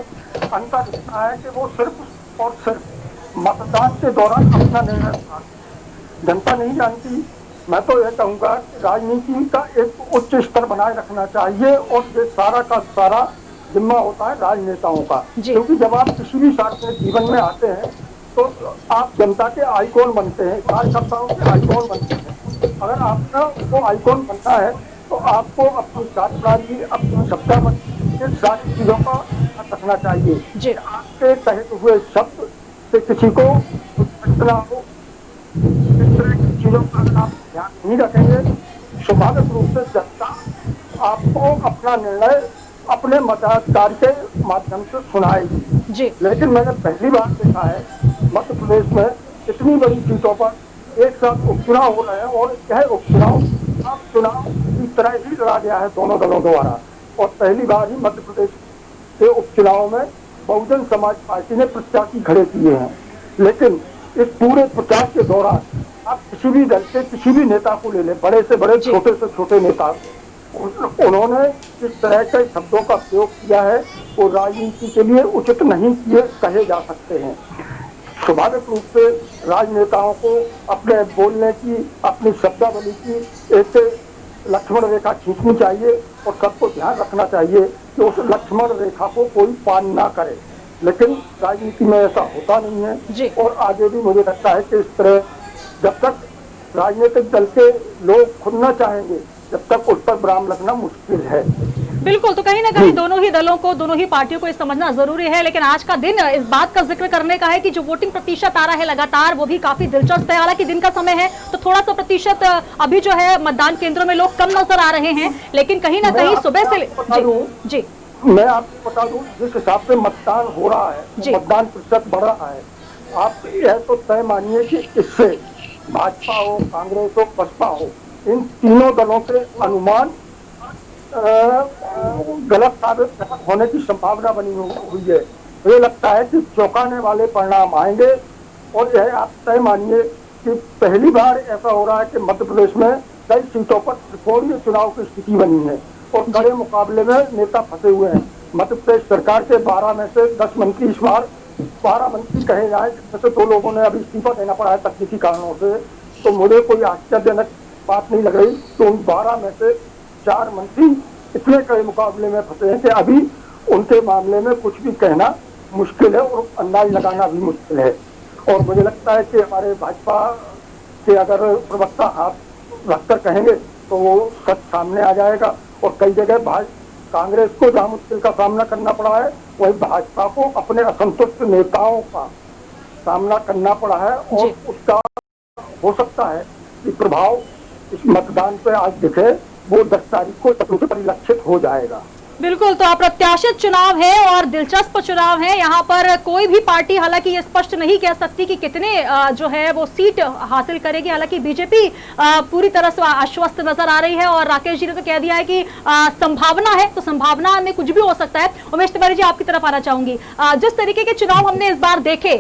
अंतर इतना है कि वो सिर्फ और सिर्फ मतदान के दौरान अपना निर्णय लेती है। जनता नहीं जानती। मैं तो ये कहूँगा कि राजनीति का एक उच्च स्तर बनाए रखना चाहिए, और ये सारा का सारा जिम्मा होता है राजनेताओं का, क्योंकि जब आप किसी भी सार्वजनिक जीवन में आते हैं तो आप जनता के आइकॉन बनते हैं, कार्यकर्ताओं के आइकॉन बनते हैं। अगर आपका वो आइकॉन बनना है तो आपको अपनी कार्यप्रणाली, अपनी शब्दावली, इन सारी चीजों का ध्यान रखना चाहिए। आपके कहे हुए शब्द से किसी को घटना हो, इस तरह की चीजों का अगर आप ध्यान नहीं रखेंगे, स्वाभाविक रूप से जनता आपको अपना निर्णय अपने मताधिकार के माध्यम से सुनाएगी। जी। लेकिन मैंने पहली बार देखा है मध्य प्रदेश में इतनी बड़ी सीटों पर एक साथ उपचुनाव हो रहे हैं, और यह उपचुनाव आप चुनाव की तरह ही लड़ा गया है दोनों दलों द्वारा। और पहली बार ही मध्य प्रदेश के उपचुनाव में बहुजन समाज पार्टी ने प्रत्याशी खड़े किए हैं। लेकिन इस पूरे प्रचार के दौरान आप किसी भी दल के किसी भी नेता को ले लें, बड़े से बड़े, छोटे से छोटे नेता, उन्होंने इस तरह के शब्दों का प्रयोग किया है वो राजनीति के लिए उचित नहीं किए कहे जा सकते हैं। स्वाभाविक रूप से राजनेताओं को अपने बोलने की, अपनी शब्दावली की एक लक्ष्मण रेखा खींचनी चाहिए, और सबको ध्यान रखना चाहिए कि उस लक्ष्मण रेखा को कोई पान ना करे। लेकिन राजनीति में ऐसा होता नहीं है, और आगे भी मुझे लगता है कि इस तरह जब तक राजनीतिक दल के लोग खुद न चाहेंगे, जब तक उस पर विराम लगना मुश्किल है। बिल्कुल, तो कहीं ना कहीं दोनों ही दलों को, दोनों ही पार्टियों को ये समझना जरूरी है। लेकिन आज का दिन इस बात का जिक्र करने का है कि जो वोटिंग प्रतिशत आ रहा है लगातार, वो भी काफी दिलचस्प है। हालांकि दिन का समय है तो थोड़ा सा प्रतिशत अभी जो है मतदान केंद्रों में लोग कम नजर आ रहे हैं, लेकिन कहीं ना कहीं सुबह से जी मैं आपको बता दूं, जिस हिसाब से मतदान हो रहा है, मतदान प्रतिशत बढ़ रहा है, आप यह तो तय मानिए कि इससे भाजपा हो, कांग्रेस हो, बसपा हो, इन तीनों दलों के अनुमान गलत साबित होने की संभावना बनी हुई है। मुझे लगता है कि चौंकाने वाले परिणाम आएंगे, और यह आप तय मानिए कि पहली बार ऐसा हो रहा है कि मध्य प्रदेश में कई सीटों पर त्रिकोणीय चुनाव की स्थिति बनी है, और कड़े मुकाबले में नेता फंसे हुए हैं। मध्य प्रदेश सरकार के 12 में से 10 मंत्री, इस बार 12 मंत्री कहे जाए, जिसमें से 2 लोगों ने अभी इस्तीफा देना पड़ा है तकनीकी कारणों से। तो मुझे कोई आश्चर्यजनक बात नहीं लग रही तो उन 12 में से 4 मंत्री इतने कड़े मुकाबले में फंसे हैं कि अभी उनके मामले में कुछ भी कहना मुश्किल है, और अंदाज लगाना भी मुश्किल है। और मुझे लगता है कि हमारे भाजपा के अगर प्रवक्ता हाथ रखकर कहेंगे तो वो सच सामने आ जाएगा, और कई जगह कांग्रेस को जहाँ मुश्किल का सामना करना पड़ा है, वही भाजपा को अपने असंतुष्ट नेताओं का सामना करना पड़ा है, और उसका हो सकता है कि प्रभाव इस मतदान पे आज दिखे, वो 10 तारीख को परिलक्षित हो जाएगा। बिल्कुल, तो अप्रत्याशित चुनाव है और दिलचस्प चुनाव है। यहाँ पर कोई भी पार्टी हालांकि ये स्पष्ट नहीं कह सकती कि कितने जो है वो सीट हासिल करेगी। हालांकि बीजेपी पूरी तरह से आश्वस्त नजर आ रही है, और राकेश जी ने तो कह दिया है कि संभावना है, तो संभावना में कुछ भी हो सकता है। उमेश तिवारी जी, आपकी तरफ आना चाहूंगी। जिस तरीके के चुनाव हमने इस बार देखे,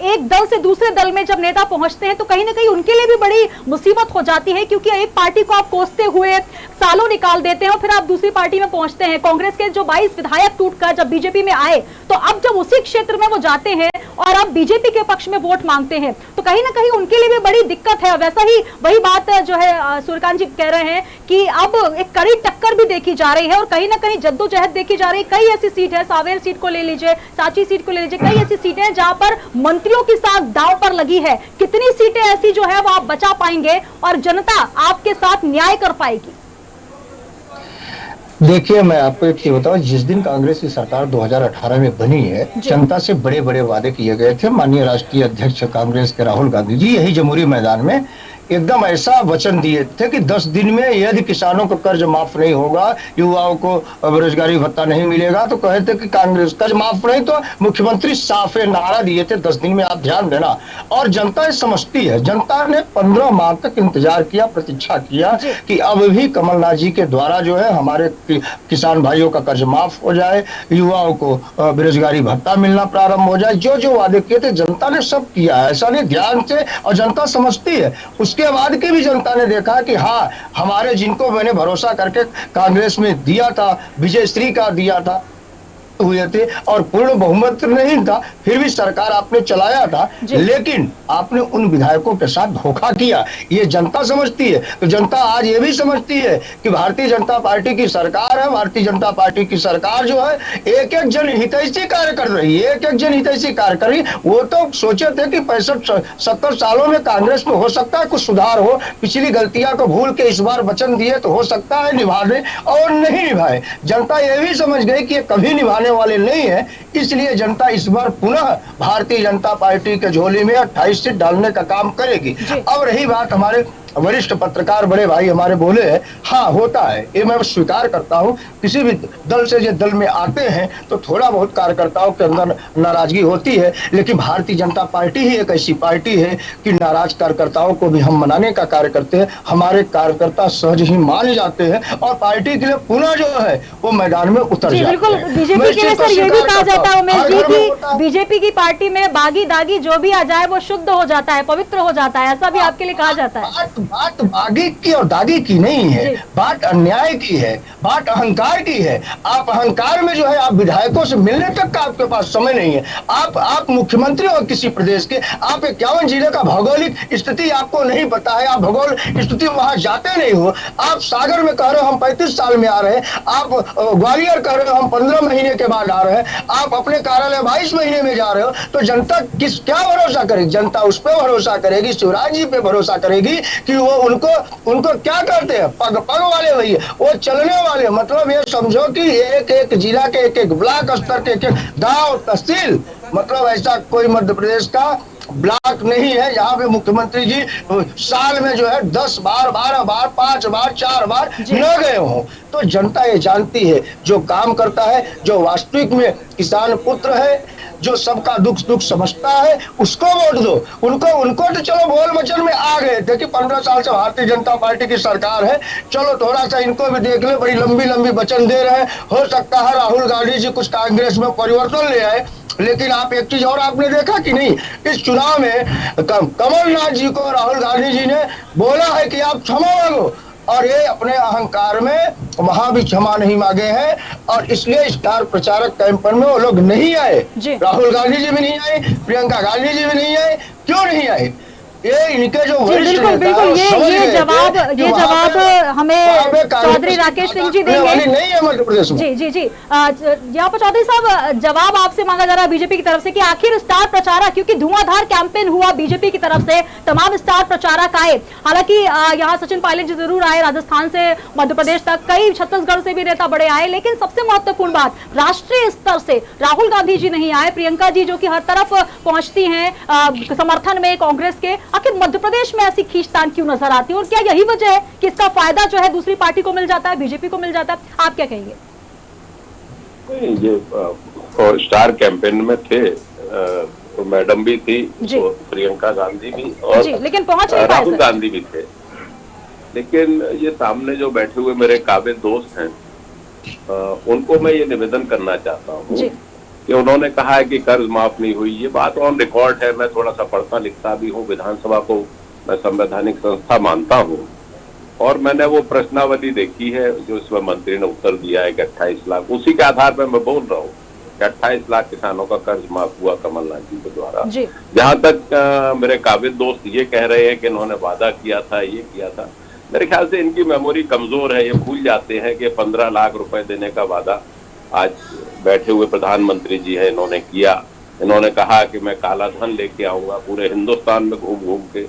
एक दल से दूसरे दल में जब नेता पहुंचते हैं तो कहीं ना कहीं उनके लिए भी बड़ी मुसीबत हो जाती है, क्योंकि एक पार्टी को आप कोसते हुए सालों निकाल देते हैं और फिर आप दूसरी पार्टी में पहुंचते हैं। कांग्रेस के जो 22 विधायक टूटकर जब बीजेपी में आए, तो अब जब उसी क्षेत्र में वो जाते हैं और अब बीजेपी के पक्ष में वोट मांगते हैं, तो कहीं ना कहीं उनके लिए भी बड़ी दिक्कत है। वैसा ही वही बात जो है सूर्यकांत जी कह रहे हैं कि अब एक कड़ी टक्कर भी देखी जा रही है, और कहीं ना कहीं जद्दोजहद देखी जा रही है। कई ऐसी सीट है, सावेर सीट को ले लीजिए, सांची सीट को ले लीजिए, कई ऐसी सीटें हैं जहां पर मंत्रियों की साथ दांव पर लगी है। कितनी सीटें ऐसी जो है वो आप बचा पाएंगे और जनता आपके साथ न्याय कर पाएगी? देखिए, मैं आपको एक चीज बताऊं, जिस दिन कांग्रेस की सरकार 2018 में बनी है, जनता से बड़े बड़े वादे किए गए थे। माननीय राष्ट्रीय अध्यक्ष कांग्रेस के राहुल गांधी जी यही जमुरी मैदान में एकदम ऐसा वचन दिए थे कि 10 दिन में यदि किसानों को कर्ज माफ नहीं होगा, युवाओं को बेरोजगारी भत्ता नहीं मिलेगा, तो कहे थे कि कांग्रेस कर्ज माफ नहीं, तो मुख्यमंत्री साफ नारा दिए थे 10 दिन में, आप ध्यान देना। और जनता समझती है, जनता ने 15 माह तक इंतजार किया, प्रतीक्षा किया कि अब भी कमलनाथ जी के द्वारा जो है हमारे किसान भाइयों का कर्ज माफ हो जाए, युवाओं को बेरोजगारी भत्ता मिलना प्रारंभ हो जाए। जो जो वादे किए थे जनता ने सब किया है, ऐसा नहीं, ध्यान से, और जनता समझती है। उसके बाद के भी जनता ने देखा कि हाँ, हमारे जिनको मैंने भरोसा करके कांग्रेस में दिया था, विजयश्री का दिया था, हुए थे और पूर्ण बहुमत नहीं था, फिर भी सरकार आपने चलाया था, लेकिन आपने उन विधायकों के साथ धोखा किया, ये जनता समझती है। तो जनता आज ये भी समझती है कि भारतीय जनता पार्टी की सरकार है, भारतीय जनता पार्टी की सरकार जो है एक एक जनहितैषी कार्य कर रही है, एक एक जनहितैषी कार्य कर रही है। वो तो सोचे थे कि 65-70 सालों में कांग्रेस में हो सकता है कुछ सुधार हो, पिछली गलतियां को भूल के इस बार वचन दिए तो हो सकता है निभाने, और नहीं निभाए। जनता ये भी समझ गई कि ये कभी निभाने वाले नहीं है, इसलिए जनता इस बार पुनः भारतीय जनता पार्टी के झोली में 28 सीट डालने का काम करेगी। अब रही बात, हमारे वरिष्ठ पत्रकार बड़े भाई हमारे बोले हैं, हाँ होता है, ये मैं स्वीकार करता हूँ। किसी भी दल से जो दल में आते हैं तो थोड़ा बहुत कार्यकर्ताओं के अंदर नाराजगी होती है, लेकिन भारतीय जनता पार्टी ही एक ऐसी पार्टी है कि नाराज कार्यकर्ताओं को भी हम मनाने का कार्य करते हैं। हमारे कार्यकर्ता सहज ही मान जाते हैं और पार्टी के लिए पुनः जो है वो मैदान में उतर जाते हैं। बिल्कुल, बीजेपी के लिए सर ये भी कहा जाता है उमेश जी की बीजेपी की पार्टी में बागी दागी जो भी आ जाए वो शुद्ध हो जाता है, पवित्र हो जाता है, ऐसा भी आपके लिए कहा जाता है। बात बागी की और दागी की नहीं है, बात अन्याय की है, बात अहंकार की है। आप अहंकार में जो है, आप विधायकों से मिलने तक का आपके पास समय नहीं है। आप मुख्यमंत्री हो किसी प्रदेश के, आप 51 जिले का भौगोलिक स्थिति आपको नहीं पता है, आप भूगोल स्थिति वहां जाते नहीं हो। आप सागर में कह रहे हो हम 35 साल में आ रहे हैं, आप ग्वालियर कह रहे हो हम 15 महीने के बाद आ रहे हैं, आप अपने कार्यालय 22 महीने में जा रहे हो, तो जनता क्या भरोसा करेगी? जनता उस पर भरोसा करेगी, शिवराज जी पे भरोसा करेगी कि वो उनको क्या करते हैं, पग वाले भैया, वो चलने वाले। मतलब ये समझो कि एक एक जिला के एक एक ब्लॉक स्तर के एक एक गांव तहसील, मतलब ऐसा कोई मध्य प्रदेश का ब्लॉक नहीं है जहां पे मुख्यमंत्री जी साल में जो है 10 बार, 12 बार, 5 बार, 4 बार न गए हों। तो जनता ये जानती है, जो काम करता है, जो वास्तविक में किसान पुत्र है, जो सबका दुख सुख समझता है, उसको वोट दो। उनको तो चलो बोल वचन में आ गए थे कि 15 साल से भारतीय जनता पार्टी की सरकार है, चलो थोड़ा सा इनको भी देख ले, बड़ी लंबी लंबी वचन दे रहे हैं, हो सकता है राहुल गांधी जी कुछ कांग्रेस में परिवर्तन ले आए। लेकिन आप एक चीज और आपने देखा कि नहीं, इस चुनाव में कमलनाथ जी को राहुल गांधी जी ने बोला है कि आप क्षमा मांगो, और ये अपने अहंकार में वहां भी क्षमा नहीं मांगे हैं, और इसलिए स्टार प्रचारक कैंपेन में वो लोग नहीं आए। राहुल गांधी जी भी नहीं आए, प्रियंका गांधी जी भी नहीं आए। क्यों नहीं आए? ये इनके जो बिल्कुल ये जवाब हमें चौधरी राकेश सिंह जी देंगे। नहीं है मध्य प्रदेश में। जी यहाँ पर चौधरी साहब जवाब आपसे मांगा जा रहा है बीजेपी की तरफ से कि आखिर स्टार प्रचारक, क्योंकि धुआंधार कैंपेन हुआ बीजेपी की तरफ से, तमाम स्टार प्रचारक आए, हालांकि यहाँ सचिन पायलट जी जरूर आए, राजस्थान से मध्य प्रदेश तक, कई छत्तीसगढ़ से भी नेता बड़े आए, लेकिन सबसे महत्वपूर्ण बात, राष्ट्रीय स्तर से राहुल गांधी जी नहीं आए, प्रियंका जी जो कि हर तरफ पहुंचती हैं समर्थन में कांग्रेस के, आखिर मध्य प्रदेश में ऐसी खींचतान क्यों नजर आती है, और क्या यही वजह है कि इसका फायदा जो है दूसरी पार्टी को मिल जाता है, बीजेपी को मिल जाता है? आप क्या कहेंगे? ये स्टार कैंपेन में थे, तो मैडम भी थी, तो प्रियंका गांधी भी, और लेकिन पहुंच नहीं पाए राहुल गांधी भी थे। लेकिन ये सामने जो बैठे हुए मेरे काबिल दोस्त हैं, उनको मैं ये निवेदन करना चाहता हूँ कि उन्होंने कहा है कि कर्ज माफ नहीं हुई। ये बात ऑन रिकॉर्ड है, मैं थोड़ा सा पढ़ता लिखता भी हूँ, विधानसभा को मैं संवैधानिक संस्था मानता हूँ, और मैंने वो प्रश्नावली देखी है जो इसमें मंत्री ने उत्तर दिया है कि 28 लाख, उसी के आधार पर मैं बोल रहा हूँ कि 28 लाख किसानों का कर्ज माफ हुआ कमलनाथ जी के द्वारा। जहां तक मेरे काबिल दोस्त ये कह रहे हैं कि इन्होंने वादा किया था, ये किया था, मेरे ख्याल से इनकी मेमोरी कमजोर है, ये भूल जाते हैं कि 15 लाख रुपए देने का वादा आज बैठे हुए प्रधानमंत्री जी है इन्होंने किया। इन्होंने कहा कि मैं काला धन लेके आऊंगा पूरे हिंदुस्तान में घूम घूम के,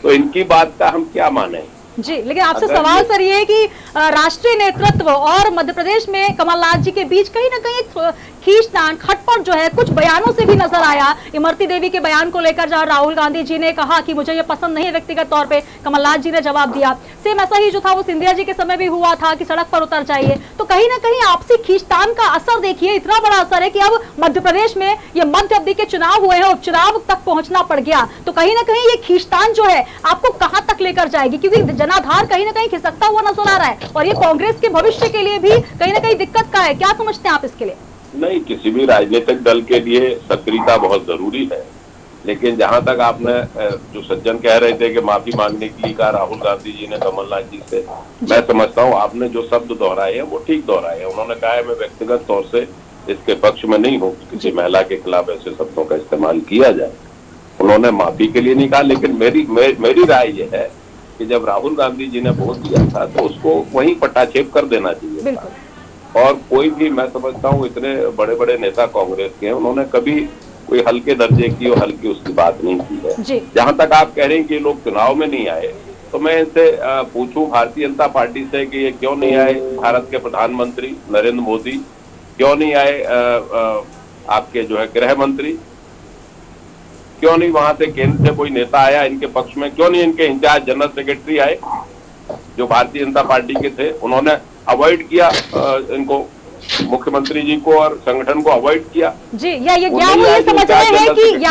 तो इनकी बात का हम क्या माने? जी, लेकिन आपसे सवाल सर ये है कि राष्ट्रीय नेतृत्व और मध्य प्रदेश में कमलनाथ जी के बीच कहीं ना कहीं एक खींचतान, खटपट जो है कुछ बयानों से भी नजर आया। इमरती देवी के बयान को लेकर जहां राहुल गांधी जी ने कहा कि मुझे ये पसंद नहीं है व्यक्तिगत तौर पे, कमलनाथ जी ने जवाब दिया। सेम ऐसा ही जो था वो सिंधिया जी के समय भी हुआ था कि सड़क पर उतर जाइए। तो कहीं ना कहीं आपसी खींचतान का असर देखिए, इतना बड़ा असर है कि अब मध्य प्रदेश में ये मध्य अवधि के चुनाव हुए हैं, उपचुनाव तक पहुंचना पड़ गया। तो कहीं ना कहीं ये खींचतान जो है आपको कहां तक लेकर जाएगी, क्योंकि जनाधार कहीं ना कहीं खिसकता हुआ नजर आ रहा है और ये कांग्रेस के भविष्य के लिए भी कहीं ना कहीं दिक्कत का है। क्या समझते हैं आप इसके लिए? नहीं, किसी भी राजनीतिक दल के लिए सक्रियता बहुत जरूरी है, लेकिन जहां तक आपने जो सज्जन कह रहे थे कि माफी मांगने के लिए कहा राहुल गांधी जी ने कमलनाथ जी से, मैं समझता हूं आपने जो शब्द दोहराए हैं वो ठीक दोहराए हैं। उन्होंने कहा है मैं व्यक्तिगत तौर से इसके पक्ष में नहीं हूं, किसी महिला के खिलाफ ऐसे शब्दों का इस्तेमाल किया जाए। उन्होंने माफी के लिए नहीं कहा, लेकिन मेरी राय यह है कि जब राहुल गांधी जी ने वोट दिया था तो उसको वहीं पटाक्षेप कर देना चाहिए। और कोई भी, मैं समझता हूँ इतने बड़े बड़े नेता कांग्रेस के हैं, उन्होंने कभी कोई हल्के दर्जे की और हल्की उसकी बात नहीं की है। जहां तक आप कह रहे हैं कि लोग चुनाव में नहीं आए, तो मैं इनसे पूछूं भारतीय जनता पार्टी से कि ये क्यों नहीं आए? भारत के प्रधानमंत्री नरेंद्र मोदी क्यों नहीं आए? आपके जो है गृह मंत्री क्यों नहीं वहां से केंद्र से कोई नेता आया इनके पक्ष में? क्यों नहीं इनके इंचार्ज जनरल सेक्रेटरी आए जो भारतीय जनता पार्टी के थे? उन्होंने अवॉइड किया इनको, मुख्यमंत्री जी को और संगठन को अवॉइड किया। जी, या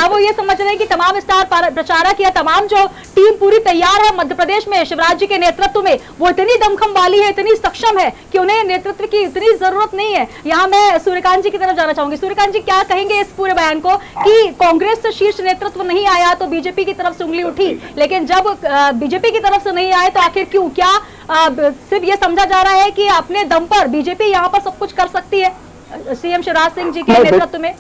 वो ये समझ रहे हैं कि तमाम स्टार प्रचारक या तमाम जो टीम पूरी तैयार है मध्य प्रदेश में शिवराज जी के नेतृत्व में, वो इतनी दमखम वाली है, इतनी सक्षम है कि उन्हें नेतृत्व की इतनी जरूरत नहीं है। यहाँ मैं सूर्यकांत जी की तरफ जाना चाहूंगी। सूर्यकांत जी, क्या कहेंगे इस पूरे बयान को कि कांग्रेस से शीर्ष नेतृत्व नहीं आया तो बीजेपी की तरफ से उंगली उठी, लेकिन जब बीजेपी की तरफ से नहीं आए तो आखिर क्यों? क्या सिर्फ ये समझा जा रहा है कि अपने दम पर बीजेपी यहाँ पर सब कुछ कर सकती है सीएम शिवराज सिंह जी के नेतृत्व में?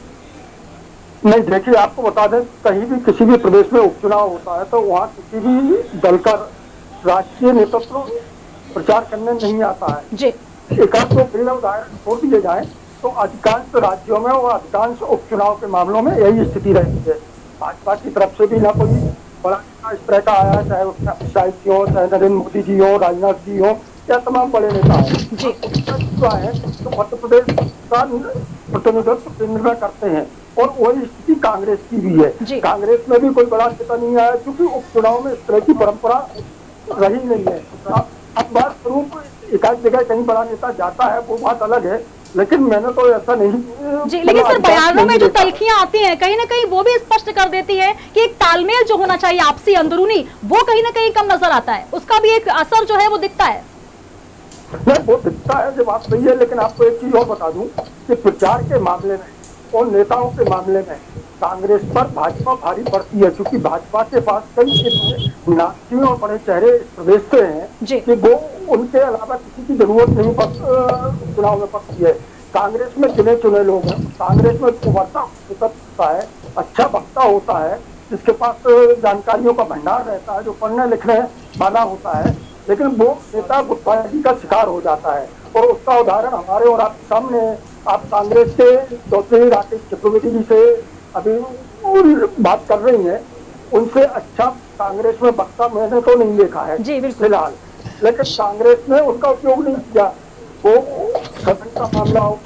नहीं, देखिए आपको बता दें, कहीं भी किसी भी प्रदेश में उपचुनाव होता है तो वहाँ किसी भी दल का राष्ट्रीय नेतृत्व प्रचार करने नहीं आता है जी। एक आध तो बिना उदाहरण छोड़ दिए जाए तो अधिकांश राज्यों में और अधिकांश उपचुनाव के मामलों में यही स्थिति रहती है। भाजपा की तरफ से भी ना कोई बड़ा इस तरह का आया, चाहे उसमें अमित शाह जी हो, चाहे नरेंद्र मोदी जी हो, राजनाथ जी हो, या तमाम बड़े नेता हैं जी है तो मध्य प्रदेश का प्रतिनिधित्व केंद्र में करते हैं और वही स्थिति कांग्रेस की भी है। कांग्रेस में भी कोई बड़ा नेता नहीं आया क्योंकि उपचुनाव में इस तरह की परंपरा रही नहीं है। अब बात स्वरूप एक आध जगह कहीं बड़ा नेता जाता है वो बात अलग है, लेकिन मैंने तो ऐसा नहीं जी। लेकिन सर बयानों में जो तलखियां आती हैं कहीं ना कहीं वो भी स्पष्ट कर देती है कि एक तालमेल जो होना चाहिए आपसी अंदरूनी, वो कहीं ना कहीं कम नजर आता है। उसका भी एक असर जो है वो दिखता है। नहीं, वो दिखता है, जो बात सही है, लेकिन आपको एक चीज और बता दूं कि प्रचार के मामले में और नेताओं के मामले में कांग्रेस पर भाजपा भारी पड़ती है, क्योंकि भाजपा के पास कई नामी और बड़े चेहरे इस प्रदेश से हैं कि वो उनके अलावा किसी की जरूरत नहीं चुनाव में पड़ती है। कांग्रेस में गिने चुने लोग हैं, कांग्रेस में उभरता होता है, अच्छा वक्ता होता है, जिसके पास जानकारियों का भंडार रहता है, जो पढ़ने लिखने वाला होता है, लेकिन वो नेता गुटबाजी का शिकार हो जाता है। और उसका उदाहरण हमारे और आपके सामने, आप कांग्रेस के चौधरी राकेश चतुर्वेदी जी से अभी बात कर रही हैं, उनसे अच्छा कांग्रेस में वक्ता मैंने तो नहीं देखा है फिलहाल, लेकिन कांग्रेस ने उनका उपयोग नहीं किया। वो सदन का मामला हो,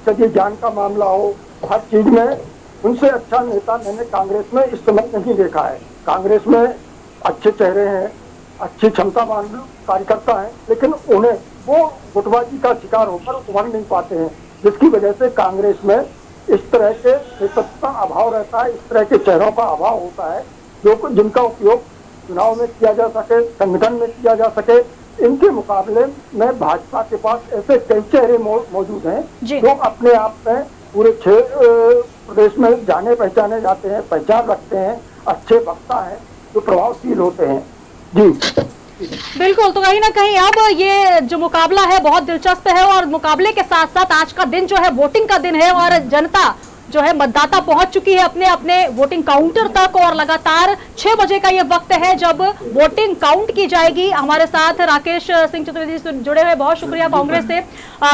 सच्चे ज्ञान का मामला हो, हर चीज में उनसे अच्छा नेता मैंने कांग्रेस में इस समय नहीं देखा है। कांग्रेस में अच्छे चेहरे हैं, अच्छी क्षमतावान कार्यकर्ता हैं, लेकिन उन्हें वो गुटबाजी का शिकार होकर उभर नहीं पाते हैं, जिसकी वजह से कांग्रेस में इस तरह के नेतृत्व का अभाव रहता है, इस तरह के चेहरों का अभाव होता है जो जिनका उपयोग चुनाव में किया जा सके, संगठन में किया जा सके। इनके मुकाबले में भाजपा के पास ऐसे कई चेहरे मौजूद हैं जो अपने आप में पूरे 6 प्रदेश में जाने पहचाने जाते हैं, पहचान रखते हैं, अच्छे वक्ता हैं, जो प्रभावशील होते हैं जी। बिल्कुल, तो कहीं ना कहीं अब ये जो मुकाबला है बहुत दिलचस्प है और मुकाबले के साथ साथ आज का दिन जो है वोटिंग का दिन है और जनता जो है मतदाता पहुंच चुकी है अपने अपने वोटिंग काउंटर तक और लगातार 6 बजे का ये वक्त है जब वोटिंग काउंट की जाएगी। हमारे साथ राकेश सिंह चतुर्वेदी जी जुड़े हुए, बहुत शुक्रिया। कांग्रेस से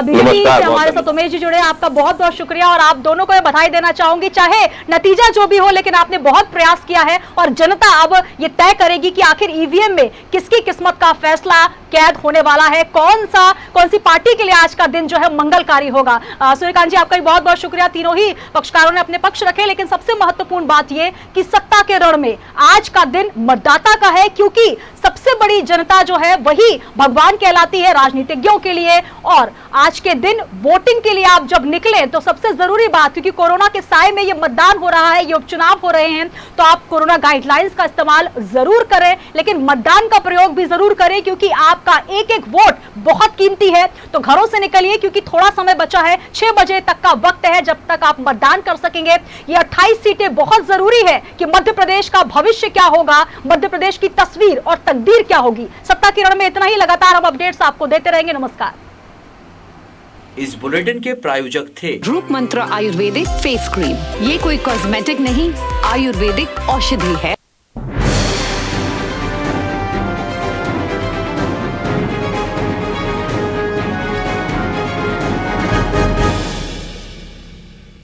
बीजेपी से हमारे साथ उमेश जी जुड़े, आपका बहुत बहुत शुक्रिया और आप दोनों को बधाई देना चाहूंगी। चाहे नतीजा जो भी हो, लेकिन आपने बहुत प्रयास किया है और जनता अब ये तय करेगी कि आखिर ईवीएम में किसकी किस्मत का फैसला कैद होने वाला है, कौन सी पार्टी के लिए आज का दिन जो है मंगलकारी होगा। सूर्यकांत जी, आपका भी बहुत बहुत शुक्रिया। तीनों ही पक्षकारों ने अपने पक्ष रखे, लेकिन सबसे महत्वपूर्ण बात यह कि सत्ता के रण में आज का दिन मतदाता का है, क्योंकि सबसे बड़ी जनता जो है वही भगवान कहलाती है राजनीतिज्ञों के लिए। और आज के दिन वोटिंग के लिए आप जब निकले तो सबसे जरूरी बात, क्योंकि कोरोना के साए में ये मतदान हो रहा है, ये उपचुनाव हो रहे हैं, तो आप कोरोना गाइडलाइंस का इस्तेमाल जरूर करें, लेकिन मतदान का प्रयोग भी जरूर करें, क्योंकि आपका एक एक वोट बहुत कीमती है। तो घरों से निकलिए, क्योंकि थोड़ा समय बचा है, 6 बजे तक का वक्त है जब तक आप मतदान कर सकेंगे। ये 28 सीटें बहुत जरूरी है कि मध्य प्रदेश का भविष्य क्या होगा, मध्य प्रदेश की तस्वीर और तकदीर क्या होगी। सत्ता के रण में इतना ही, लगातार हम अपडेट्स आपको देते रहेंगे। नमस्कार। इस बुलेटिन के प्रायोजक थे रूप मंत्र आयुर्वेदिक फेस क्रीम। ये कोई कॉस्मेटिक नहीं, आयुर्वेदिक औषधि है।